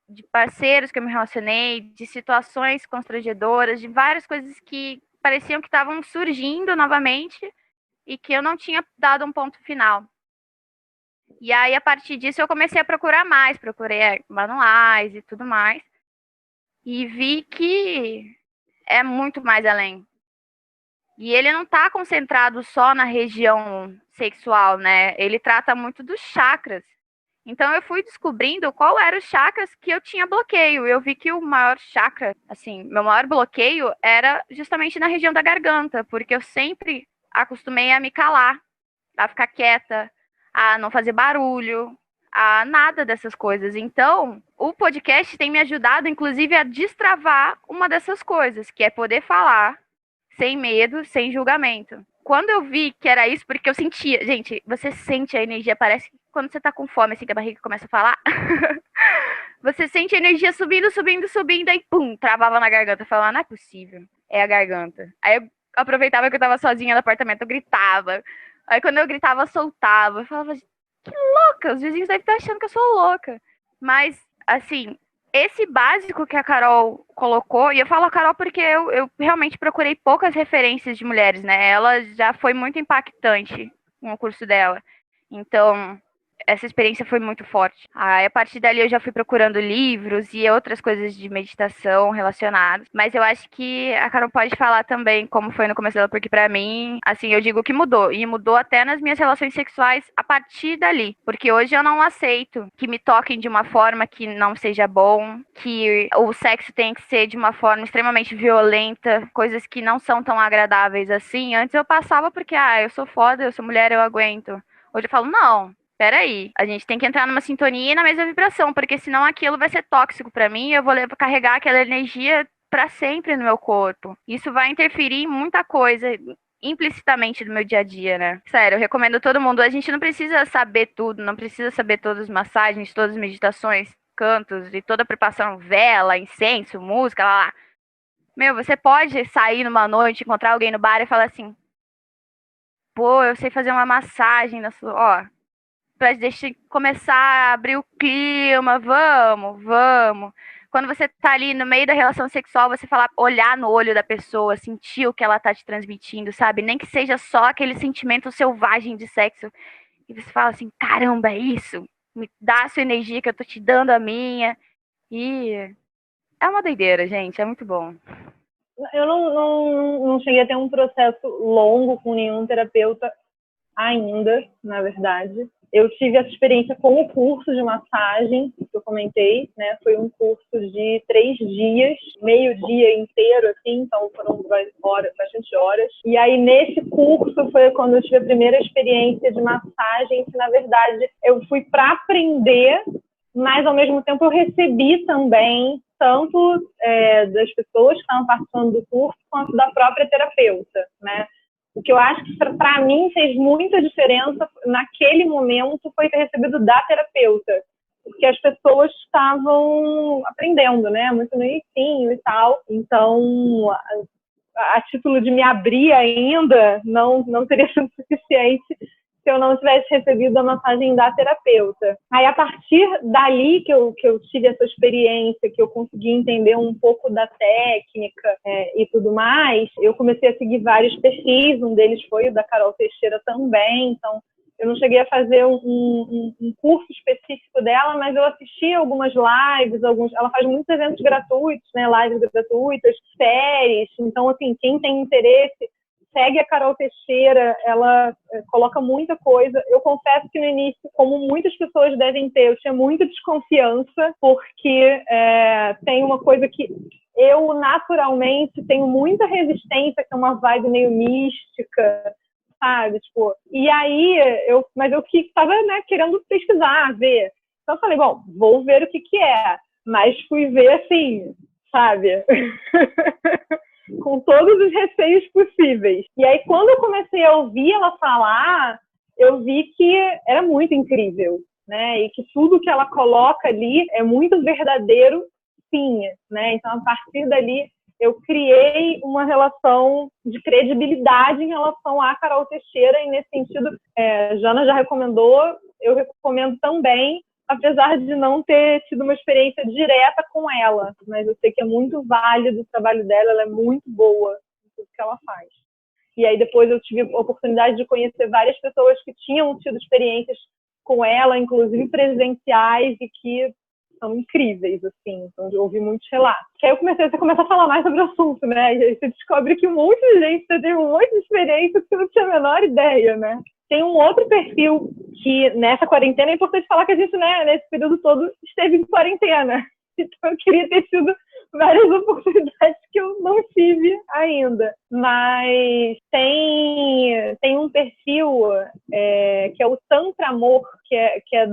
B: de parceiros que eu me relacionei, de situações constrangedoras, de várias coisas que pareciam que estavam surgindo novamente e que eu não tinha dado um ponto final. E aí, a partir disso, eu comecei a procurar mais, procurei manuais e tudo mais, e vi que é muito mais além. E ele não está concentrado só na região sexual, né? Ele trata muito dos chakras. Então, eu fui descobrindo qual eram os chakras que eu tinha bloqueio. Eu vi que o maior chakra, assim, meu maior bloqueio era justamente na região da garganta, porque eu sempre acostumei a me calar, a ficar quieta, a não fazer barulho, a nada dessas coisas. Então, o podcast tem me ajudado, inclusive, a destravar uma dessas coisas, que é poder falar sem medo, sem julgamento. Quando eu vi que era isso, porque eu sentia, gente, você sente a energia, parece que quando você tá com fome, assim, que a barriga começa a falar, você sente a energia subindo, subindo, subindo, aí pum, travava na garganta, falava, não é possível, é a garganta. Aí eu aproveitava que eu tava sozinha no apartamento, eu gritava. Aí quando eu gritava, eu soltava. Eu falava, que louca, os vizinhos devem estar achando que eu sou louca. Mas, assim, esse básico que a Carol colocou, e eu falo a Carol porque eu realmente procurei poucas referências de mulheres, né? Ela já foi muito impactante no curso dela. Então, essa experiência foi muito forte. Aí, a partir dali eu já fui procurando livros e outras coisas de meditação relacionadas. Mas eu acho que a Carol pode falar também como foi no começo dela, porque pra mim, assim, eu digo que mudou. E mudou até nas minhas relações sexuais a partir dali. Porque hoje eu não aceito que me toquem de uma forma que não seja bom, que o sexo tem que ser de uma forma extremamente violenta, coisas que não são tão agradáveis assim. Antes eu passava porque, eu sou foda, eu sou mulher, eu aguento. Hoje eu falo, não. Peraí, a gente tem que entrar numa sintonia e na mesma vibração, porque senão aquilo vai ser tóxico pra mim e eu vou carregar aquela energia pra sempre no meu corpo. Isso vai interferir em muita coisa implicitamente do meu dia a dia, né? Sério, eu recomendo todo mundo. A gente não precisa saber tudo, não precisa saber todas as massagens, todas as meditações, cantos e toda a preparação, vela, incenso, música, lá. Meu, você pode sair numa noite, encontrar alguém no bar e falar assim: pô, eu sei fazer uma massagem na sua. Ó, pra deixar começar a abrir o clima, vamos. Quando você tá ali no meio da relação sexual, você falar, olhar no olho da pessoa, sentir o que ela tá te transmitindo, sabe? Nem que seja só aquele sentimento selvagem de sexo. E você fala assim, caramba, é isso? Me dá a sua energia que eu tô te dando a minha. E é uma doideira, gente, é muito bom.
D: Eu não cheguei a ter um processo longo com nenhum terapeuta ainda, na verdade. Eu tive essa experiência com o curso de massagem que eu comentei, né? Foi um curso de 3 dias, meio dia inteiro, assim, então foram bastante horas. E aí, nesse curso, foi quando eu tive a primeira experiência de massagem, que, na verdade, eu fui para aprender, mas, ao mesmo tempo, eu recebi também, tanto das pessoas que estavam participando do curso, quanto da própria terapeuta, né? O que eu acho que, para mim, fez muita diferença naquele momento foi ter recebido da terapeuta, porque as pessoas estavam aprendendo, né? Muito no início e tal. Então, a título de me abrir ainda, não teria sido suficiente se eu não tivesse recebido a massagem da terapeuta. Aí, a partir dali que eu tive essa experiência, que eu consegui entender um pouco da técnica e tudo mais, eu comecei a seguir vários perfis, um deles foi o da Carol Teixeira também, então eu não cheguei a fazer um curso específico dela, mas eu assisti algumas lives, ela faz muitos eventos gratuitos, né, lives gratuitas, séries, então, assim, quem tem interesse, segue a Carol Teixeira, ela coloca muita coisa. Eu confesso que no início, como muitas pessoas devem ter, eu tinha muita desconfiança, porque tem uma coisa que eu naturalmente tenho muita resistência, que é uma vibe meio mística, sabe? Tipo, e aí, mas eu estava, né, querendo pesquisar, ver. Então eu falei, bom, vou ver o que é. Mas fui ver assim, sabe? Com todos os receios possíveis. E aí, quando eu comecei a ouvir ela falar, eu vi que era muito incrível, né? E que tudo que ela coloca ali é muito verdadeiro, sim, né? Então, a partir dali, eu criei uma relação de credibilidade em relação à Carol Teixeira, e nesse sentido, Jana já recomendou, eu recomendo também, apesar de não ter tido uma experiência direta com ela, mas eu sei que é muito válido o trabalho dela, ela é muito boa em tudo que ela faz. E aí depois eu tive a oportunidade de conhecer várias pessoas que tinham tido experiências com ela, inclusive presenciais, e que são incríveis, assim, então eu ouvi muitos relatos. Que aí você começa a falar mais sobre o assunto, né? E aí você descobre que um monte de gente teve um monte de experiência que você não tinha a menor ideia, né? Tem um outro perfil que, nessa quarentena, é importante falar que a gente, né, nesse período todo, esteve em quarentena. Então, eu queria ter tido várias oportunidades que eu não tive ainda. Mas tem um perfil que é o Tantra Amor, que é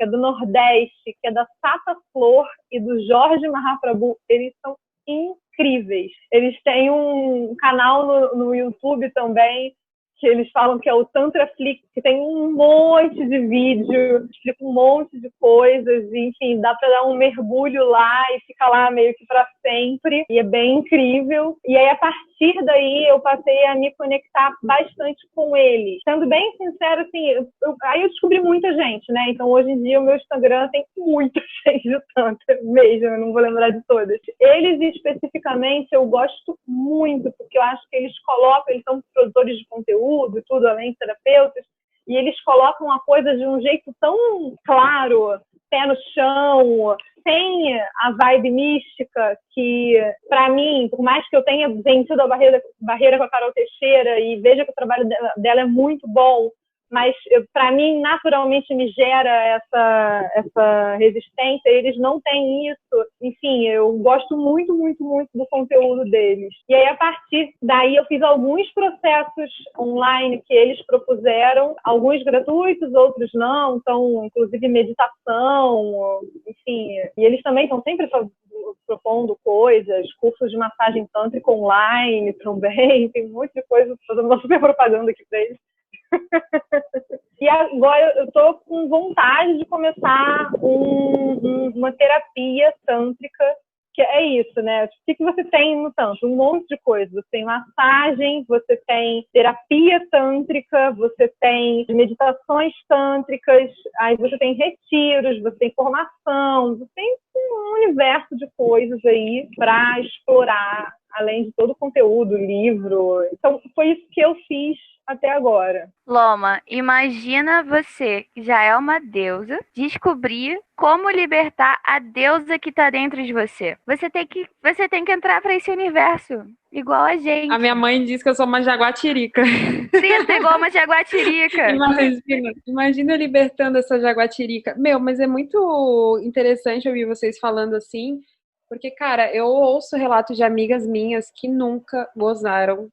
D: do Nordeste, que é da Sata Flor e do Jorge Mahaprabhu. Eles são incríveis. Eles têm um canal no YouTube também, que eles falam que é o Tantraflix, que tem um monte de vídeo, explica um monte de coisas, e, enfim, dá para dar um mergulho lá e ficar lá meio que para sempre, e é bem incrível. E aí, a partir daí, eu passei a me conectar bastante com eles. Sendo bem sincero, assim, aí eu descobri muita gente, né? Então, hoje em dia, o meu Instagram tem muita gente de Tantra mesmo, eu não vou lembrar de todas. Eles, especificamente, eu gosto muito, porque eu acho que eles são produtores de conteúdo e tudo, além de terapeutas, e eles colocam a coisa de um jeito tão claro, pé no chão, sem a vibe mística, que, para mim, por mais que eu tenha vencido a barreira com a Carol Teixeira e veja que o trabalho dela é muito bom, mas, para mim, naturalmente me gera essa resistência. Eles não têm isso. Enfim, eu gosto muito, muito, muito do conteúdo deles. E aí, a partir daí, eu fiz alguns processos online que eles propuseram, alguns gratuitos, outros não. Então, inclusive, meditação, enfim. E eles também estão sempre propondo coisas, cursos de massagem tântrica online também. Tem um monte de coisa, fazendo uma super propaganda aqui para eles. E agora eu tô com vontade de começar uma terapia tântrica, que é isso, né? O que você tem no tantra? Um monte de coisa. Você tem massagem, você tem terapia tântrica, você tem meditações tântricas, aí você tem retiros, você tem formação, você tem um universo de coisas aí para explorar, além de todo o conteúdo, livro. Então, foi isso que eu fiz até agora.
B: Loma, imagina você, que já é uma deusa, descobrir como libertar a deusa que tá dentro de você. Você tem que entrar para esse universo, igual a gente.
C: A minha mãe diz que eu sou uma jaguatirica.
B: Isso, igual uma jaguatirica.
C: Imagina eu libertando essa jaguatirica. Meu, mas é muito interessante ouvir vocês falando assim, porque, cara, eu ouço relatos de amigas minhas que nunca gozaram.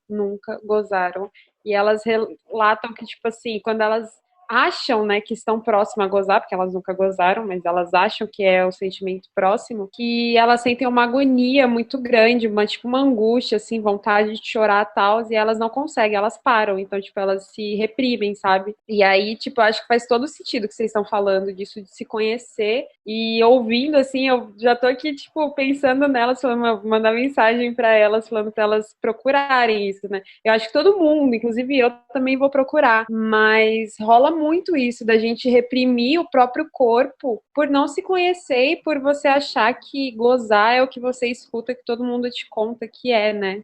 C: E elas relatam que, tipo assim, quando elas acham, né, que estão próximas a gozar, porque elas nunca gozaram, mas elas acham que é o sentimento próximo, que elas sentem uma agonia muito grande, uma angústia, assim, vontade de chorar e tal, e elas não conseguem, elas param, então, tipo, elas se reprimem, sabe? E aí, tipo, acho que faz todo sentido que vocês estão falando disso, de se conhecer, e ouvindo, assim, eu já tô aqui, tipo, pensando nelas, falando, mandar mensagem pra elas, falando pra elas procurarem isso, né? Eu acho que todo mundo, inclusive eu também vou procurar, mas rola muito isso, da gente reprimir o próprio corpo por não se conhecer e por você achar que gozar é o que você escuta, que todo mundo te conta que é, né?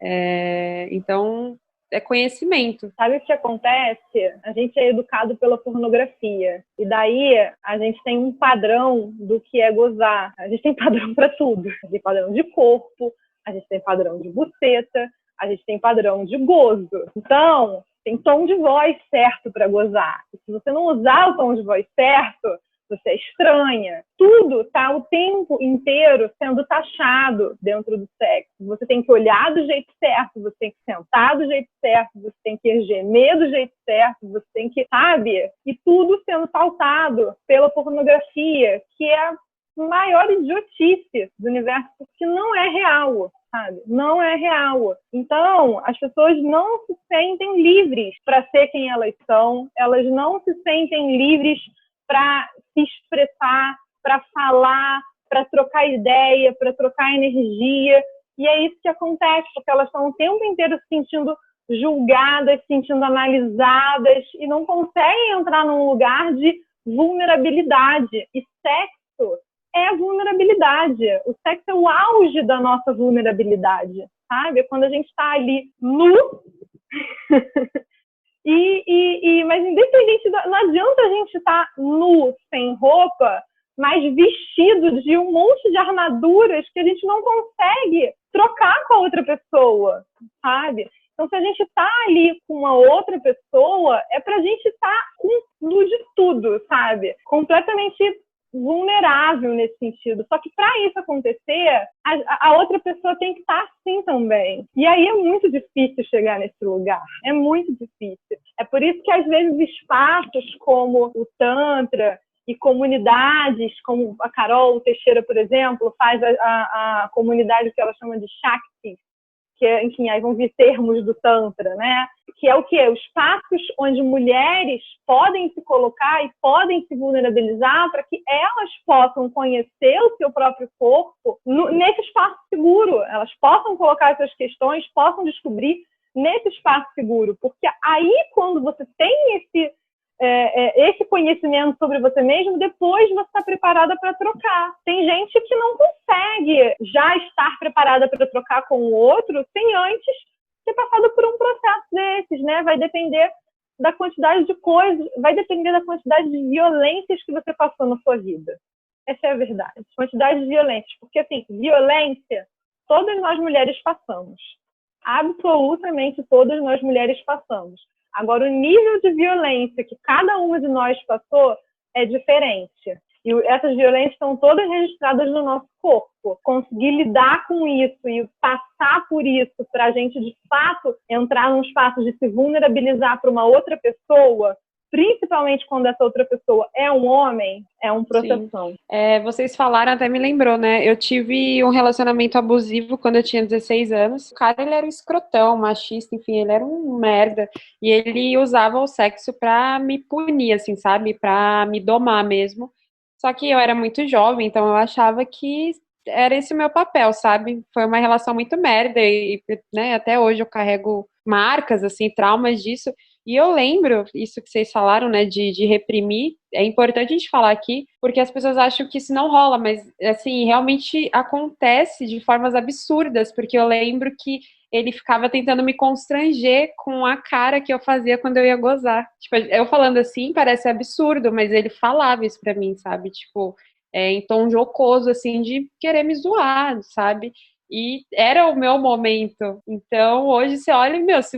C: Então, é conhecimento.
D: Sabe o que acontece? A gente é educado pela pornografia. E daí, a gente tem um padrão do que é gozar. A gente tem padrão para tudo. A gente tem padrão de corpo, a gente tem padrão de buceta, a gente tem padrão de gozo. Então, tem tom de voz certo para gozar. E se você não usar o tom de voz certo, você é estranha. Tudo está o tempo inteiro sendo taxado dentro do sexo. Você tem que olhar do jeito certo, você tem que sentar do jeito certo, você tem que gemer do jeito certo, você tem que, sabe? E tudo sendo pautado pela pornografia, que é a maior idiotice do universo, porque não é real. Sabe? Não é real. Então, as pessoas não se sentem livres para ser quem elas são, elas não se sentem livres para se expressar, para falar, para trocar ideia, para trocar energia. E é isso que acontece, porque elas estão o tempo inteiro se sentindo julgadas, se sentindo analisadas e não conseguem entrar num lugar de vulnerabilidade. E sexo é vulnerabilidade. O sexo é o auge da nossa vulnerabilidade, sabe? Quando a gente está ali nu. Mas independente, não adianta a gente estar nu, sem roupa, mas vestido de um monte de armaduras que a gente não consegue trocar com a outra pessoa, sabe? Então, se a gente está ali com uma outra pessoa, é pra gente estar nu de tudo, sabe? Completamente vulnerável nesse sentido. Só que para isso acontecer, a outra pessoa tem que estar assim também. E aí é muito difícil chegar nesse lugar. É muito difícil. É por isso que às vezes espaços como o Tantra e comunidades, como a Carol Teixeira, por exemplo, faz a comunidade que ela chama de Shakti, que é, enfim, aí vão vir termos do Tantra, né? Que é o quê? Os espaços onde mulheres podem se colocar e podem se vulnerabilizar para que elas possam conhecer o seu próprio corpo nesse espaço seguro. Elas possam colocar essas questões, possam descobrir nesse espaço seguro. Porque aí, quando você tem esse conhecimento sobre você mesmo, depois você está preparada para trocar. Tem gente que não consegue já estar preparada para trocar com o outro sem antes ter passado por um processo desses, né? Vai depender da quantidade de coisas, vai depender da quantidade de violências que você passou na sua vida. Essa é a verdade. Quantidade de violências. Porque, assim, violência, todas nós mulheres passamos. Absolutamente todas nós mulheres passamos. Agora, o nível de violência que cada uma de nós passou é diferente. E essas violências estão todas registradas no nosso corpo. Conseguir lidar com isso e passar por isso para a gente, de fato, entrar num espaço de se vulnerabilizar para uma outra pessoa, principalmente quando essa outra pessoa é um homem, é um processão.
C: Vocês falaram, até me lembrou, né? Eu tive um relacionamento abusivo quando eu tinha 16 anos. O cara, ele era um escrotão, machista, enfim, ele era um merda. E ele usava o sexo pra me punir, assim, sabe? Pra me domar mesmo. Só que eu era muito jovem, então eu achava que era esse o meu papel, sabe? Foi uma relação muito merda e, né, até hoje eu carrego marcas, assim, traumas disso. E eu lembro, isso que vocês falaram, né, de reprimir, é importante a gente falar aqui, porque as pessoas acham que isso não rola, mas, assim, realmente acontece de formas absurdas, porque eu lembro que ele ficava tentando me constranger com a cara que eu fazia quando eu ia gozar. Tipo, eu falando assim, parece absurdo, mas ele falava isso pra mim, sabe? Tipo, em tom jocoso, assim, de querer me zoar, sabe? E era o meu momento. Então, hoje você olha e, meu, se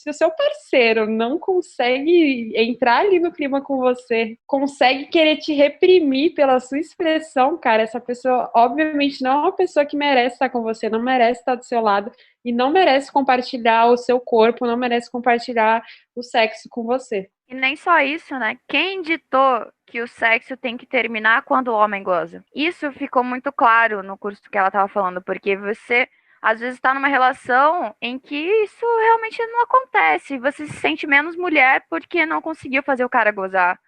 C: o seu parceiro não consegue entrar ali no clima com você, consegue querer te reprimir pela sua expressão, cara, essa pessoa, obviamente, não é uma pessoa que merece estar com você, não merece estar do seu lado e não merece compartilhar o seu corpo, não merece compartilhar o sexo com você.
B: E nem só isso, né? Quem ditou que o sexo tem que terminar quando o homem goza? Isso ficou muito claro no curso que ela estava falando, porque você às vezes está numa relação em que isso realmente não acontece. Você se sente menos mulher porque não conseguiu fazer o cara gozar.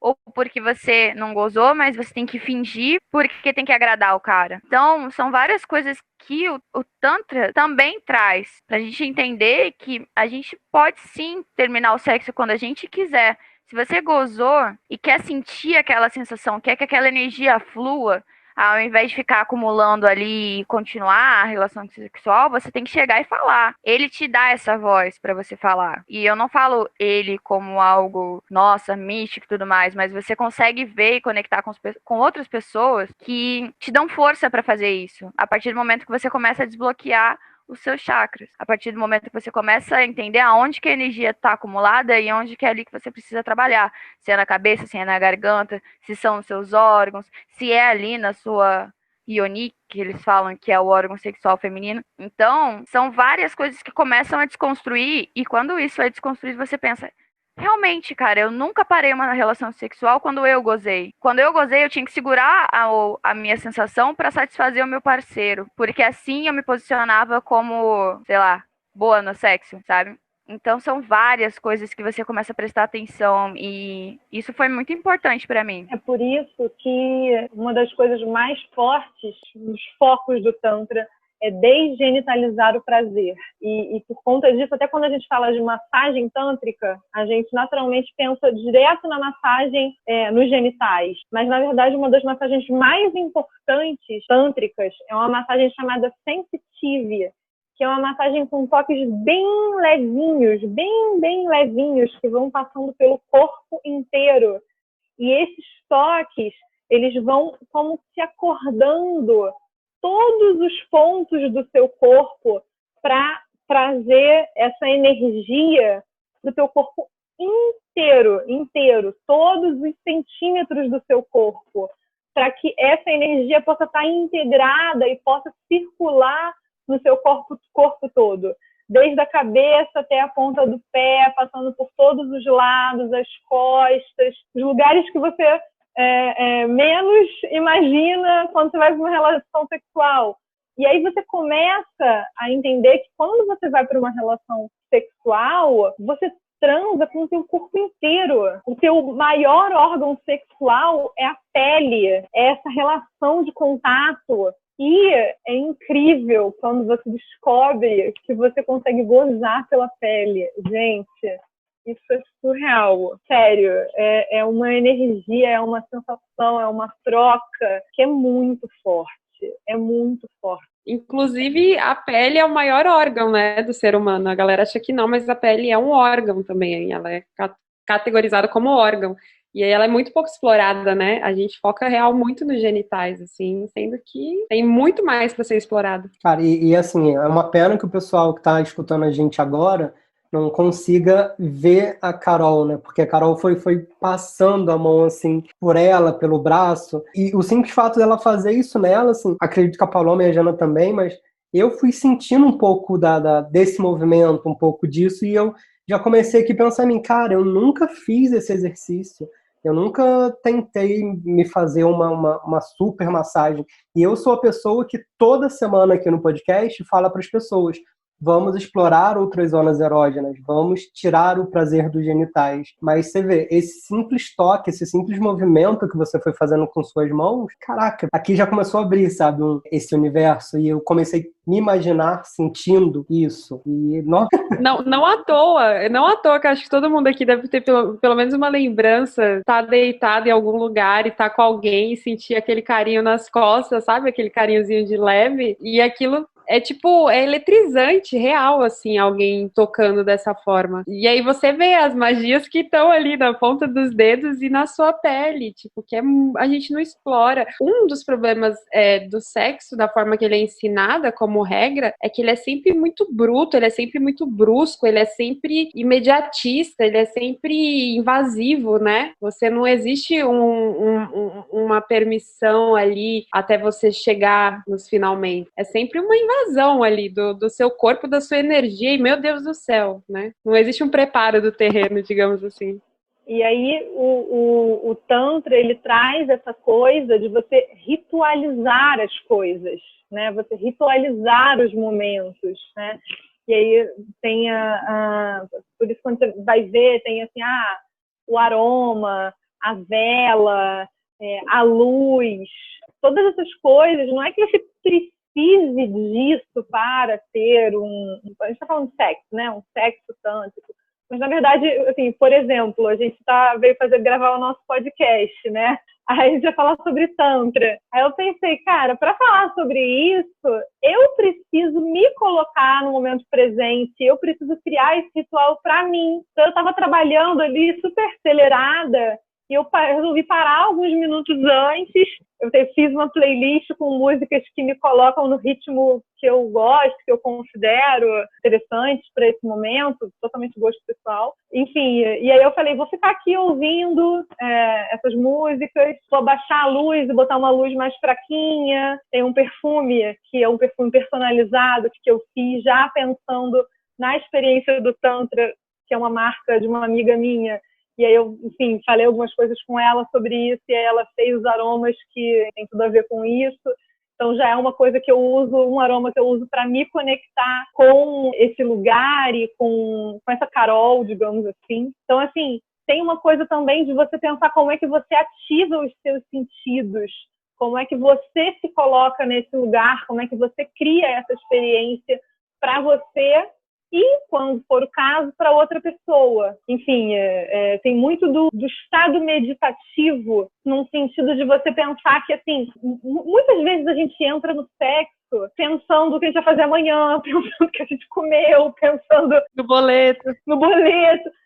B: Ou porque você não gozou, mas você tem que fingir porque tem que agradar o cara. Então, são várias coisas que o Tantra também traz pra gente entender que a gente pode sim terminar o sexo quando a gente quiser. Se você gozou e quer sentir aquela sensação, quer que aquela energia flua, ao invés de ficar acumulando ali e continuar a relação sexual, você tem que chegar e falar. Ele te dá essa voz pra você falar. E eu não falo ele como algo, nossa, místico e tudo mais, mas você consegue ver e conectar com outras pessoas que te dão força pra fazer isso. A partir do momento que você começa a desbloquear os seus chakras. A partir do momento que você começa a entender aonde que a energia está acumulada e onde que é ali que você precisa trabalhar. Se é na cabeça, se é na garganta, se são os seus órgãos, se é ali na sua Yoni, que eles falam que é o órgão sexual feminino. Então, são várias coisas que começam a desconstruir e quando isso é desconstruído, você pensa, realmente, cara, eu nunca parei uma relação sexual quando eu gozei. Quando eu gozei, eu tinha que segurar a minha sensação para satisfazer o meu parceiro. Porque assim eu me posicionava como, sei lá, boa no sexo, sabe? Então são várias coisas que você começa a prestar atenção e isso foi muito importante para mim.
D: É por isso que uma das coisas mais fortes nos focos do Tantra é desgenitalizar o prazer. E por conta disso, até quando a gente fala de massagem tântrica, a gente naturalmente pensa direto na massagem nos genitais. Mas, na verdade, uma das massagens mais importantes tântricas é uma massagem chamada sensitive, que é uma massagem com toques bem levinhos, bem levinhos, que vão passando pelo corpo inteiro. E esses toques, eles vão como se acordando todos os pontos do seu corpo para trazer essa energia para o teu corpo inteiro, todos os centímetros do seu corpo, para que essa energia possa estar integrada e possa circular no seu corpo todo, desde a cabeça até a ponta do pé, passando por todos os lados, as costas, os lugares que você menos imagina quando você vai para uma relação sexual. E aí você começa a entender que quando você vai para uma relação sexual, você transa com o teu corpo inteiro. O teu maior órgão sexual é a pele, é essa relação de contato. E é incrível quando você descobre que você consegue gozar pela pele. Gente, isso é surreal. Sério, é uma energia, é uma sensação, é uma troca que é muito forte. É muito forte.
C: Inclusive, a pele é o maior órgão, né, do ser humano. A galera acha que não, mas a pele é um órgão também. Ela é categorizada como órgão. E aí ela é muito pouco explorada, né? A gente foca real muito nos genitais, assim, sendo que tem muito mais para ser explorado.
A: Cara, assim, é uma pena que o pessoal que está escutando a gente agora não consiga ver a Carol, né? Porque a Carol foi passando a mão, assim, por ela, pelo braço. E o simples fato dela fazer isso nela, assim, acredito que a Paloma e a Jana também, mas eu fui sentindo um pouco desse movimento, um pouco disso, e eu já comecei aqui pensando em, cara, eu nunca fiz esse exercício. Eu nunca tentei me fazer uma super massagem. E eu sou a pessoa que toda semana aqui no podcast fala para as pessoas: vamos explorar outras zonas erógenas, vamos tirar o prazer dos genitais. Mas você vê, esse simples toque, esse simples movimento que você foi fazendo com suas mãos, caraca, aqui já começou a abrir, sabe, esse universo. E eu comecei a me imaginar sentindo isso. E
C: não à toa, que acho que todo mundo aqui deve ter pelo menos uma lembrança, tá deitado em algum lugar e tá com alguém e sentir aquele carinho nas costas, sabe? Aquele carinhozinho de leve. E aquilo é eletrizante, real, assim, alguém tocando dessa forma. E aí você vê as magias que estão ali na ponta dos dedos e na sua pele, tipo, a gente não explora. Um dos problemas do sexo, da forma que ele é ensinada como regra, é que ele é sempre muito bruto, ele é sempre muito brusco, ele é sempre imediatista, ele é sempre invasivo, né? Você não existe uma permissão ali até você chegar nos finalmente. É sempre uma invasão ali do seu corpo, da sua energia, e meu Deus do céu, né? Não existe um preparo do terreno, digamos assim.
D: E aí o Tantra, ele traz essa coisa de você ritualizar as coisas, né? Você ritualizar os momentos, né? E aí tem por isso quando você vai ver, tem assim, o aroma, a vela, a luz, todas essas coisas. Não é que você precise disso para ter a gente está falando de sexo, né? Um sexo tântrico. Mas, na verdade, assim, por exemplo, a gente veio gravar o nosso podcast, né? Aí a gente vai falar sobre Tantra. Aí eu pensei, cara, para falar sobre isso, eu preciso me colocar no momento presente, eu preciso criar esse ritual para mim. Então, eu estava trabalhando ali super acelerada e eu resolvi parar alguns minutos antes. Eu fiz uma playlist com músicas que me colocam no ritmo que eu gosto, que eu considero interessantes para esse momento, totalmente gosto pessoal. Enfim, e aí eu falei, vou ficar aqui ouvindo essas músicas, vou abaixar a luz e botar uma luz mais fraquinha. Tem um perfume, que é um perfume personalizado, que eu fiz já pensando na experiência do Tantra, que é uma marca de uma amiga minha. E aí eu, enfim, falei algumas coisas com ela sobre isso, e aí ela fez os aromas que tem tudo a ver com isso. Então já é uma coisa que eu uso, um aroma que eu uso para me conectar com esse lugar e com essa Carol, digamos assim. Então, assim, tem uma coisa também de você pensar como é que você ativa os seus sentidos, como é que você se coloca nesse lugar, como é que você cria essa experiência para você e, quando for o caso, para outra pessoa. Enfim, tem muito do estado meditativo, num sentido de você pensar que, assim, muitas vezes a gente entra no sexo pensando o que a gente vai fazer amanhã, pensando o que a gente comeu, pensando
C: no boleto.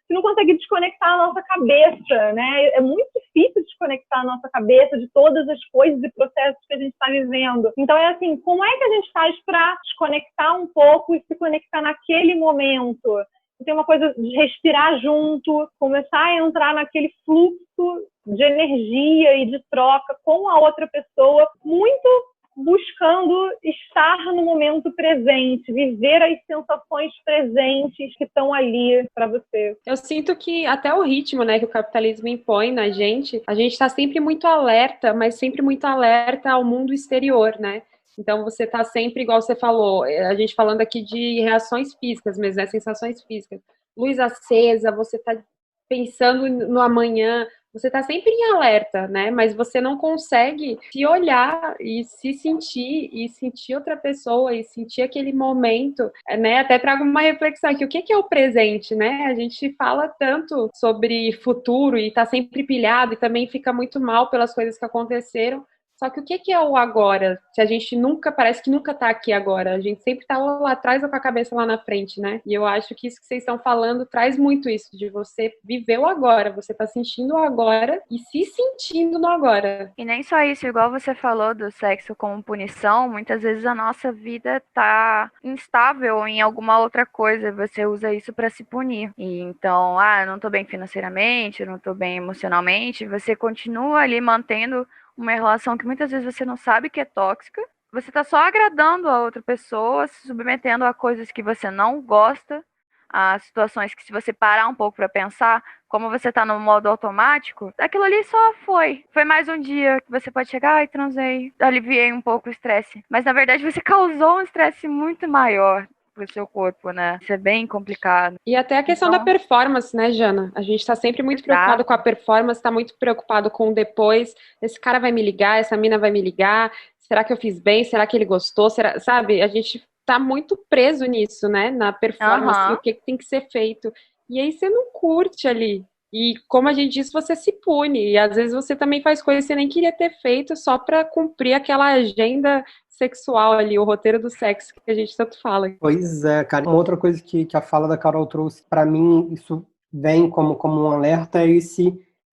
D: Você não consegue desconectar a nossa cabeça, né? É muito difícil desconectar a nossa cabeça de todas as coisas e processos que a gente está vivendo. Então, é assim, como é que a gente faz para desconectar um pouco e se conectar naquele momento? Tem uma coisa de respirar junto, começar a entrar naquele fluxo de energia e de troca com a outra pessoa, muito buscando estar no momento presente, viver as sensações presentes que estão ali para você.
C: Eu sinto que até o ritmo, né, que o capitalismo impõe na gente, a gente está sempre muito alerta, mas sempre muito alerta ao mundo exterior, né? Então você está sempre, igual você falou, a gente falando aqui de reações físicas mesmo, né, sensações físicas. Luz acesa, você está pensando no amanhã, você está sempre em alerta, né? Mas você não consegue se olhar e se sentir, e sentir outra pessoa, e sentir aquele momento, né? Até trago uma reflexão aqui, o que é o presente, né? A gente fala tanto sobre futuro e está sempre pilhado, e também fica muito mal pelas coisas que aconteceram, Só que o que é o agora? Se a gente parece que nunca tá aqui agora. A gente sempre tá lá atrás ou com a cabeça lá na frente, né? E eu acho que isso que vocês estão falando traz muito isso, de você viver o agora, você tá sentindo o agora e se sentindo no agora.
B: E nem só isso, igual você falou do sexo como punição, muitas vezes a nossa vida tá instável em alguma outra coisa, você usa isso pra se punir. E então, eu não tô bem financeiramente, eu não tô bem emocionalmente, você continua ali mantendo uma relação que muitas vezes você não sabe que é tóxica. Você tá só agradando a outra pessoa, se submetendo a coisas que você não gosta, a situações que, se você parar um pouco para pensar, como você tá no modo automático, aquilo ali só foi. Foi mais um dia que você pode chegar, ai, transei, aliviei um pouco o estresse. Mas na verdade você causou um estresse muito maior pro seu corpo, né? Isso é bem complicado.
C: E até a questão da performance, né, Jana? A gente tá sempre muito preocupado com a performance, tá muito preocupado com o depois. Esse cara vai me ligar, essa mina vai me ligar. Será que eu fiz bem? Será que ele gostou? Será, sabe? A gente tá muito preso nisso, né? Na performance, o que tem que ser feito. E aí você não curte ali. E como a gente disse, você se pune. E às vezes você também faz coisas que você nem queria ter feito só pra cumprir aquela agenda sexual ali, o roteiro do sexo que a gente tanto fala.
A: Pois é, cara. Uma outra coisa que a fala da Carol trouxe, pra mim, isso vem como um alerta, é esse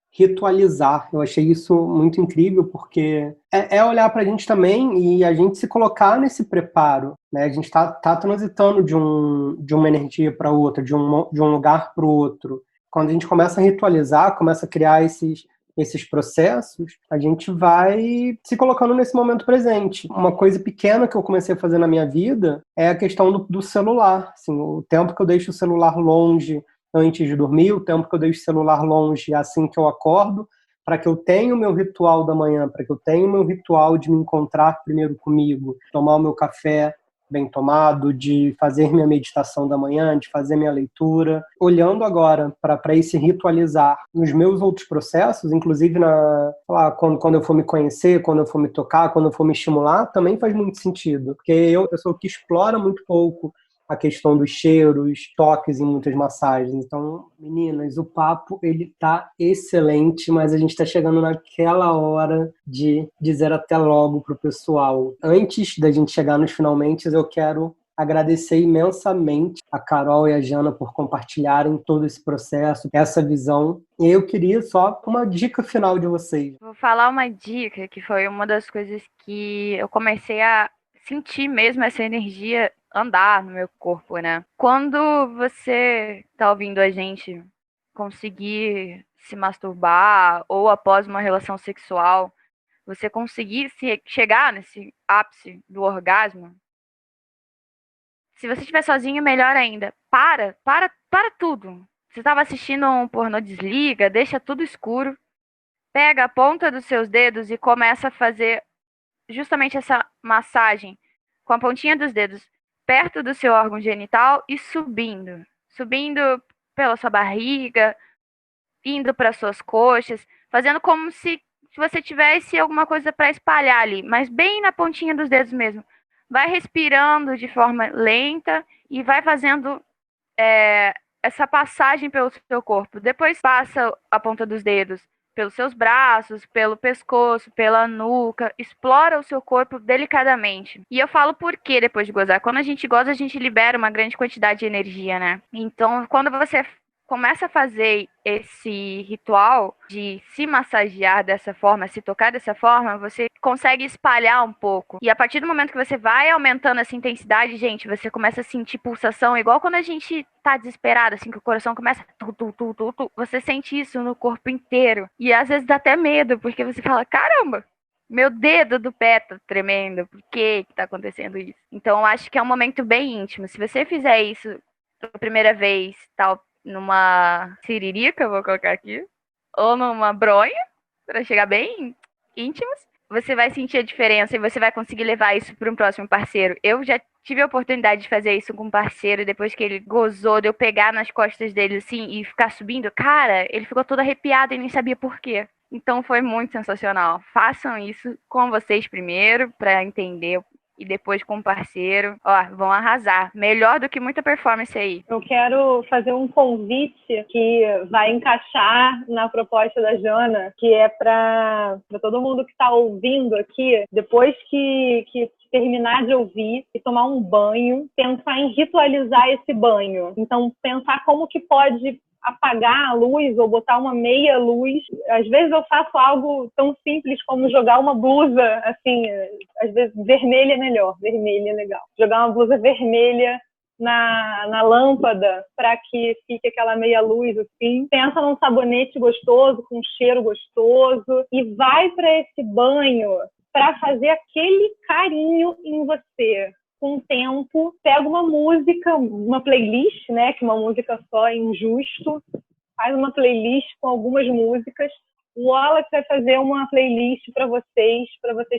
A: ritualizar. Eu achei isso muito incrível, porque é olhar pra gente também e a gente se colocar nesse preparo, né? A gente tá transitando de uma energia para outra, de um lugar para o outro. Quando a gente começa a ritualizar, começa a criar esses processos, a gente vai se colocando nesse momento presente. Uma coisa pequena que eu comecei a fazer na minha vida é a questão do celular. Assim, o tempo que eu deixo o celular longe antes de dormir, o tempo que eu deixo o celular longe assim que eu acordo, para que eu tenha o meu ritual da manhã, para que eu tenha o meu ritual de me encontrar primeiro comigo, tomar o meu café bem tomado, de fazer minha meditação da manhã, de fazer minha leitura. Olhando agora para esse ritualizar nos meus outros processos, inclusive quando eu for me conhecer, quando eu for me tocar, quando eu for me estimular, também faz muito sentido. Porque eu sou que explora muito pouco a questão dos cheiros, toques em muitas massagens. Então, meninas, o papo ele tá excelente, mas a gente tá chegando naquela hora de dizer até logo pro pessoal. Antes da gente chegar nos finalmente, eu quero agradecer imensamente a Carol e a Jana por compartilharem todo esse processo, essa visão. E eu queria só uma dica final de vocês.
B: Vou falar uma dica que foi uma das coisas que eu comecei a sentir mesmo essa energia andar no meu corpo, né? Quando você tá ouvindo a gente conseguir se masturbar ou após uma relação sexual, você conseguir chegar nesse ápice do orgasmo, se você estiver sozinho, melhor ainda. Para tudo. Você estava assistindo um pornô, desliga, deixa tudo escuro, pega a ponta dos seus dedos e começa a fazer justamente essa massagem com a pontinha dos dedos perto do seu órgão genital e subindo pela sua barriga, indo para suas coxas, fazendo como se você tivesse alguma coisa para espalhar ali, mas bem na pontinha dos dedos mesmo. Vai respirando de forma lenta e vai fazendo essa passagem pelo seu corpo. Depois passa a ponta dos dedos pelos seus braços, pelo pescoço, pela nuca, explora o seu corpo delicadamente. E eu falo por quê depois de gozar. Quando a gente goza, a gente libera uma grande quantidade de energia, né? Então, quando você começa a fazer esse ritual de se massagear dessa forma, se tocar dessa forma, você consegue espalhar um pouco. E a partir do momento que você vai aumentando essa intensidade, gente, você começa a sentir pulsação, igual quando a gente tá desesperado, assim, que o coração começa você sente isso no corpo inteiro. E às vezes dá até medo, porque você fala, caramba, meu dedo do pé tá tremendo, por que tá acontecendo isso? Então, eu acho que é um momento bem íntimo. Se você fizer isso pela primeira vez, tal, numa siririca, vou colocar aqui, ou numa bronha, para chegar bem íntimos, você vai sentir a diferença e você vai conseguir levar isso para um próximo parceiro. Eu já tive a oportunidade de fazer isso com um parceiro, depois que ele gozou, de eu pegar nas costas dele assim e ficar subindo. Cara, ele ficou todo arrepiado e nem sabia por quê. Então foi muito sensacional. Façam isso com vocês primeiro, para entender e depois com o parceiro. Ó, vão arrasar. Melhor do que muita performance aí.
D: Eu quero fazer um convite que vai encaixar na proposta da Jana, que é para todo mundo que está ouvindo aqui, depois que terminar de ouvir e tomar um banho, pensar em ritualizar esse banho. Então, pensar como que pode apagar a luz ou botar uma meia luz. Às vezes eu faço algo tão simples como jogar uma blusa, assim, às vezes vermelha é melhor, vermelha é legal. Jogar uma blusa vermelha na lâmpada para que fique aquela meia luz assim. Pensa num sabonete gostoso, com um cheiro gostoso e vai para esse banho para fazer aquele carinho em você. Com o tempo, pega uma música, uma playlist, né, que uma música só é injusto, faz uma playlist com algumas músicas, o Wallace vai fazer uma playlist para vocês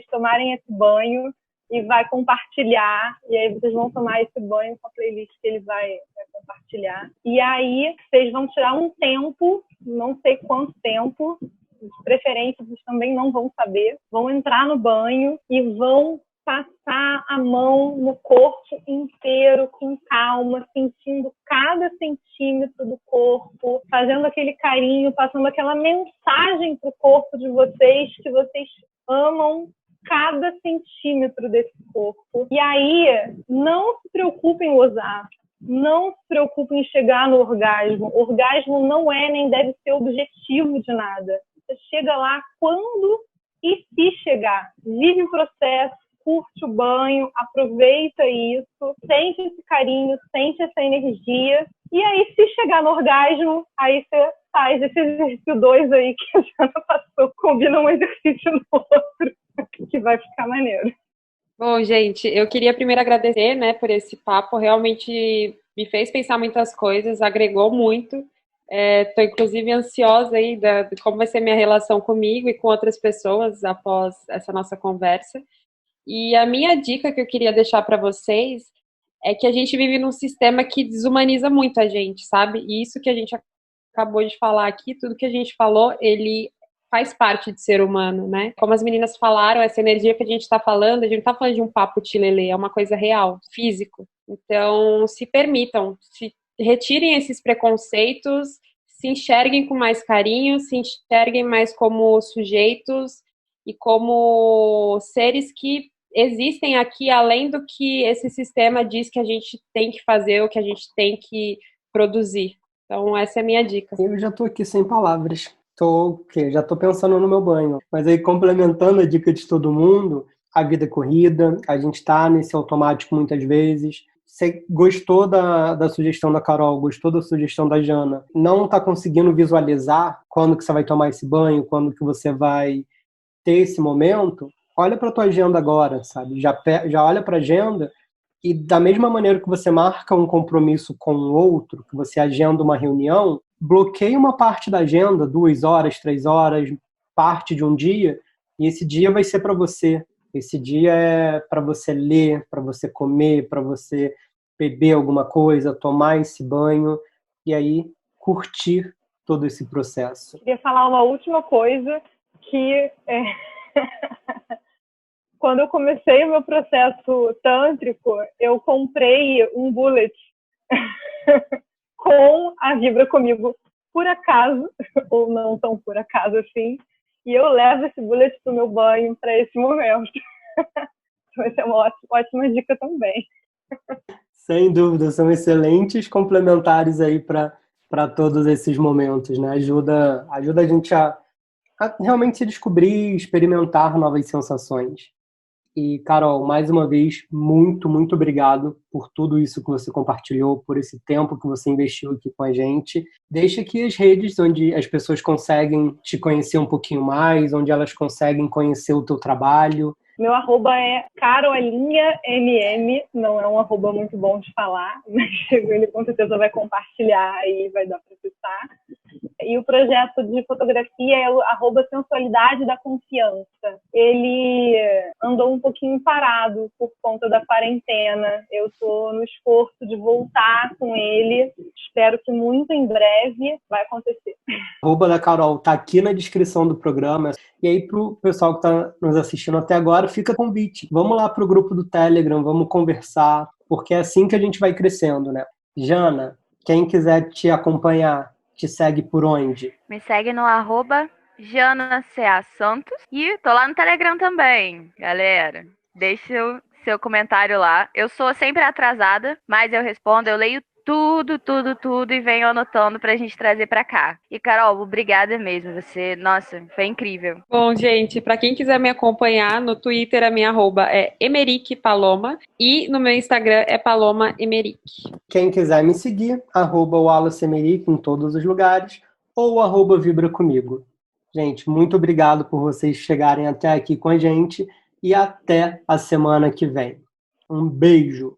D: tomarem esse banho e vai compartilhar, e aí vocês vão tomar esse banho com a playlist que ele vai compartilhar. E aí vocês vão tirar um tempo, não sei quanto tempo, de preferência vocês também não vão saber, vão entrar no banho e vão passar a mão no corpo inteiro com calma, sentindo cada centímetro do corpo, fazendo aquele carinho, passando aquela mensagem para o corpo de vocês, que vocês amam cada centímetro desse corpo. E aí, não se preocupem em gozar, não se preocupem em chegar no orgasmo. O orgasmo não é nem deve ser objetivo de nada. Você chega lá quando e se chegar. Vive o processo, curte o banho, aproveita isso, sente esse carinho, sente essa energia. E aí, se chegar no orgasmo, aí você faz esse exercício 2 aí que a Jana passou, combina um exercício no outro, que vai ficar maneiro.
C: Bom, gente, eu queria primeiro agradecer, né, por esse papo, realmente me fez pensar muitas coisas, agregou muito. Estou, inclusive, ansiosa aí de como vai ser minha relação comigo e com outras pessoas após essa nossa conversa. E a minha dica que eu queria deixar para vocês é que a gente vive num sistema que desumaniza muito a gente, sabe? E isso que a gente acabou de falar aqui, tudo que a gente falou, ele faz parte de ser humano, né? Como as meninas falaram, essa energia que a gente está falando, a gente não está falando de um papo tilelê, é uma coisa real, físico. Então, se permitam, se retirem esses preconceitos, se enxerguem com mais carinho, se enxerguem mais como sujeitos e como seres que existem aqui além do que esse sistema diz que a gente tem que fazer ou que a gente tem que produzir. Então, essa é a minha dica.
A: Eu já tô aqui sem palavras. Já tô pensando no meu banho. Mas aí, complementando a dica de todo mundo, a vida é corrida, a gente tá nesse automático muitas vezes. Você gostou da sugestão da Carol, gostou da sugestão da Jana, não tá conseguindo visualizar quando que você vai tomar esse banho, quando que você vai ter esse momento, olha para tua agenda agora, sabe? Já olha para a agenda e da mesma maneira que você marca um compromisso com o outro, que você agenda uma reunião, bloqueia uma parte da agenda, 2 horas, 3 horas, parte de um dia, e esse dia vai ser para você. Esse dia é para você ler, para você comer, para você beber alguma coisa, tomar esse banho e aí curtir todo esse processo.
D: Queria falar uma última coisa que quando eu comecei o meu processo tântrico, eu comprei um bullet com a Vibra Comigo por acaso, ou não tão por acaso assim, e eu levo esse bullet pro meu banho para esse momento. Vai ser uma ótima dica também.
A: Sem dúvida, são excelentes complementares aí para todos esses momentos, né? Ajuda a gente a realmente se descobrir, experimentar novas sensações. E, Carol, mais uma vez, muito, muito obrigado por tudo isso que você compartilhou, por esse tempo que você investiu aqui com a gente. Deixa aqui as redes onde as pessoas conseguem te conhecer um pouquinho mais, onde elas conseguem conhecer o teu trabalho.
D: Meu arroba é carolinhamm, não é um arroba muito bom de falar, mas ele com certeza vai compartilhar e vai dar para acessar. E o projeto de fotografia é o @sensualidade da confiança. Ele andou um pouquinho parado por conta da quarentena. Eu estou no esforço de voltar com ele. espero que muito em breve vai acontecer.
A: Arroba da Carol tá aqui na descrição do programa. E aí, pro pessoal que tá nos assistindo até agora, fica o convite. Vamos lá pro grupo do Telegram, vamos conversar, porque é assim que a gente vai crescendo, né? Jana, quem quiser te acompanhar, te segue por onde?
B: Me segue no @JanaCaSantos e tô lá no Telegram também, galera. Deixa o seu comentário lá. Eu sou sempre atrasada, mas eu respondo, eu leio tudo e venho anotando pra gente trazer pra cá. E Carol, obrigada mesmo, você, nossa, foi incrível.
C: Bom, gente, para quem quiser me acompanhar, no Twitter a minha arroba é @emericpaloma e no meu Instagram é @palomaemeric.
A: Quem quiser me seguir, @WallaceEmerick em todos os lugares ou @Vibra Comigo. Gente, muito obrigado por vocês chegarem até aqui com a gente e até a semana que vem. Um beijo!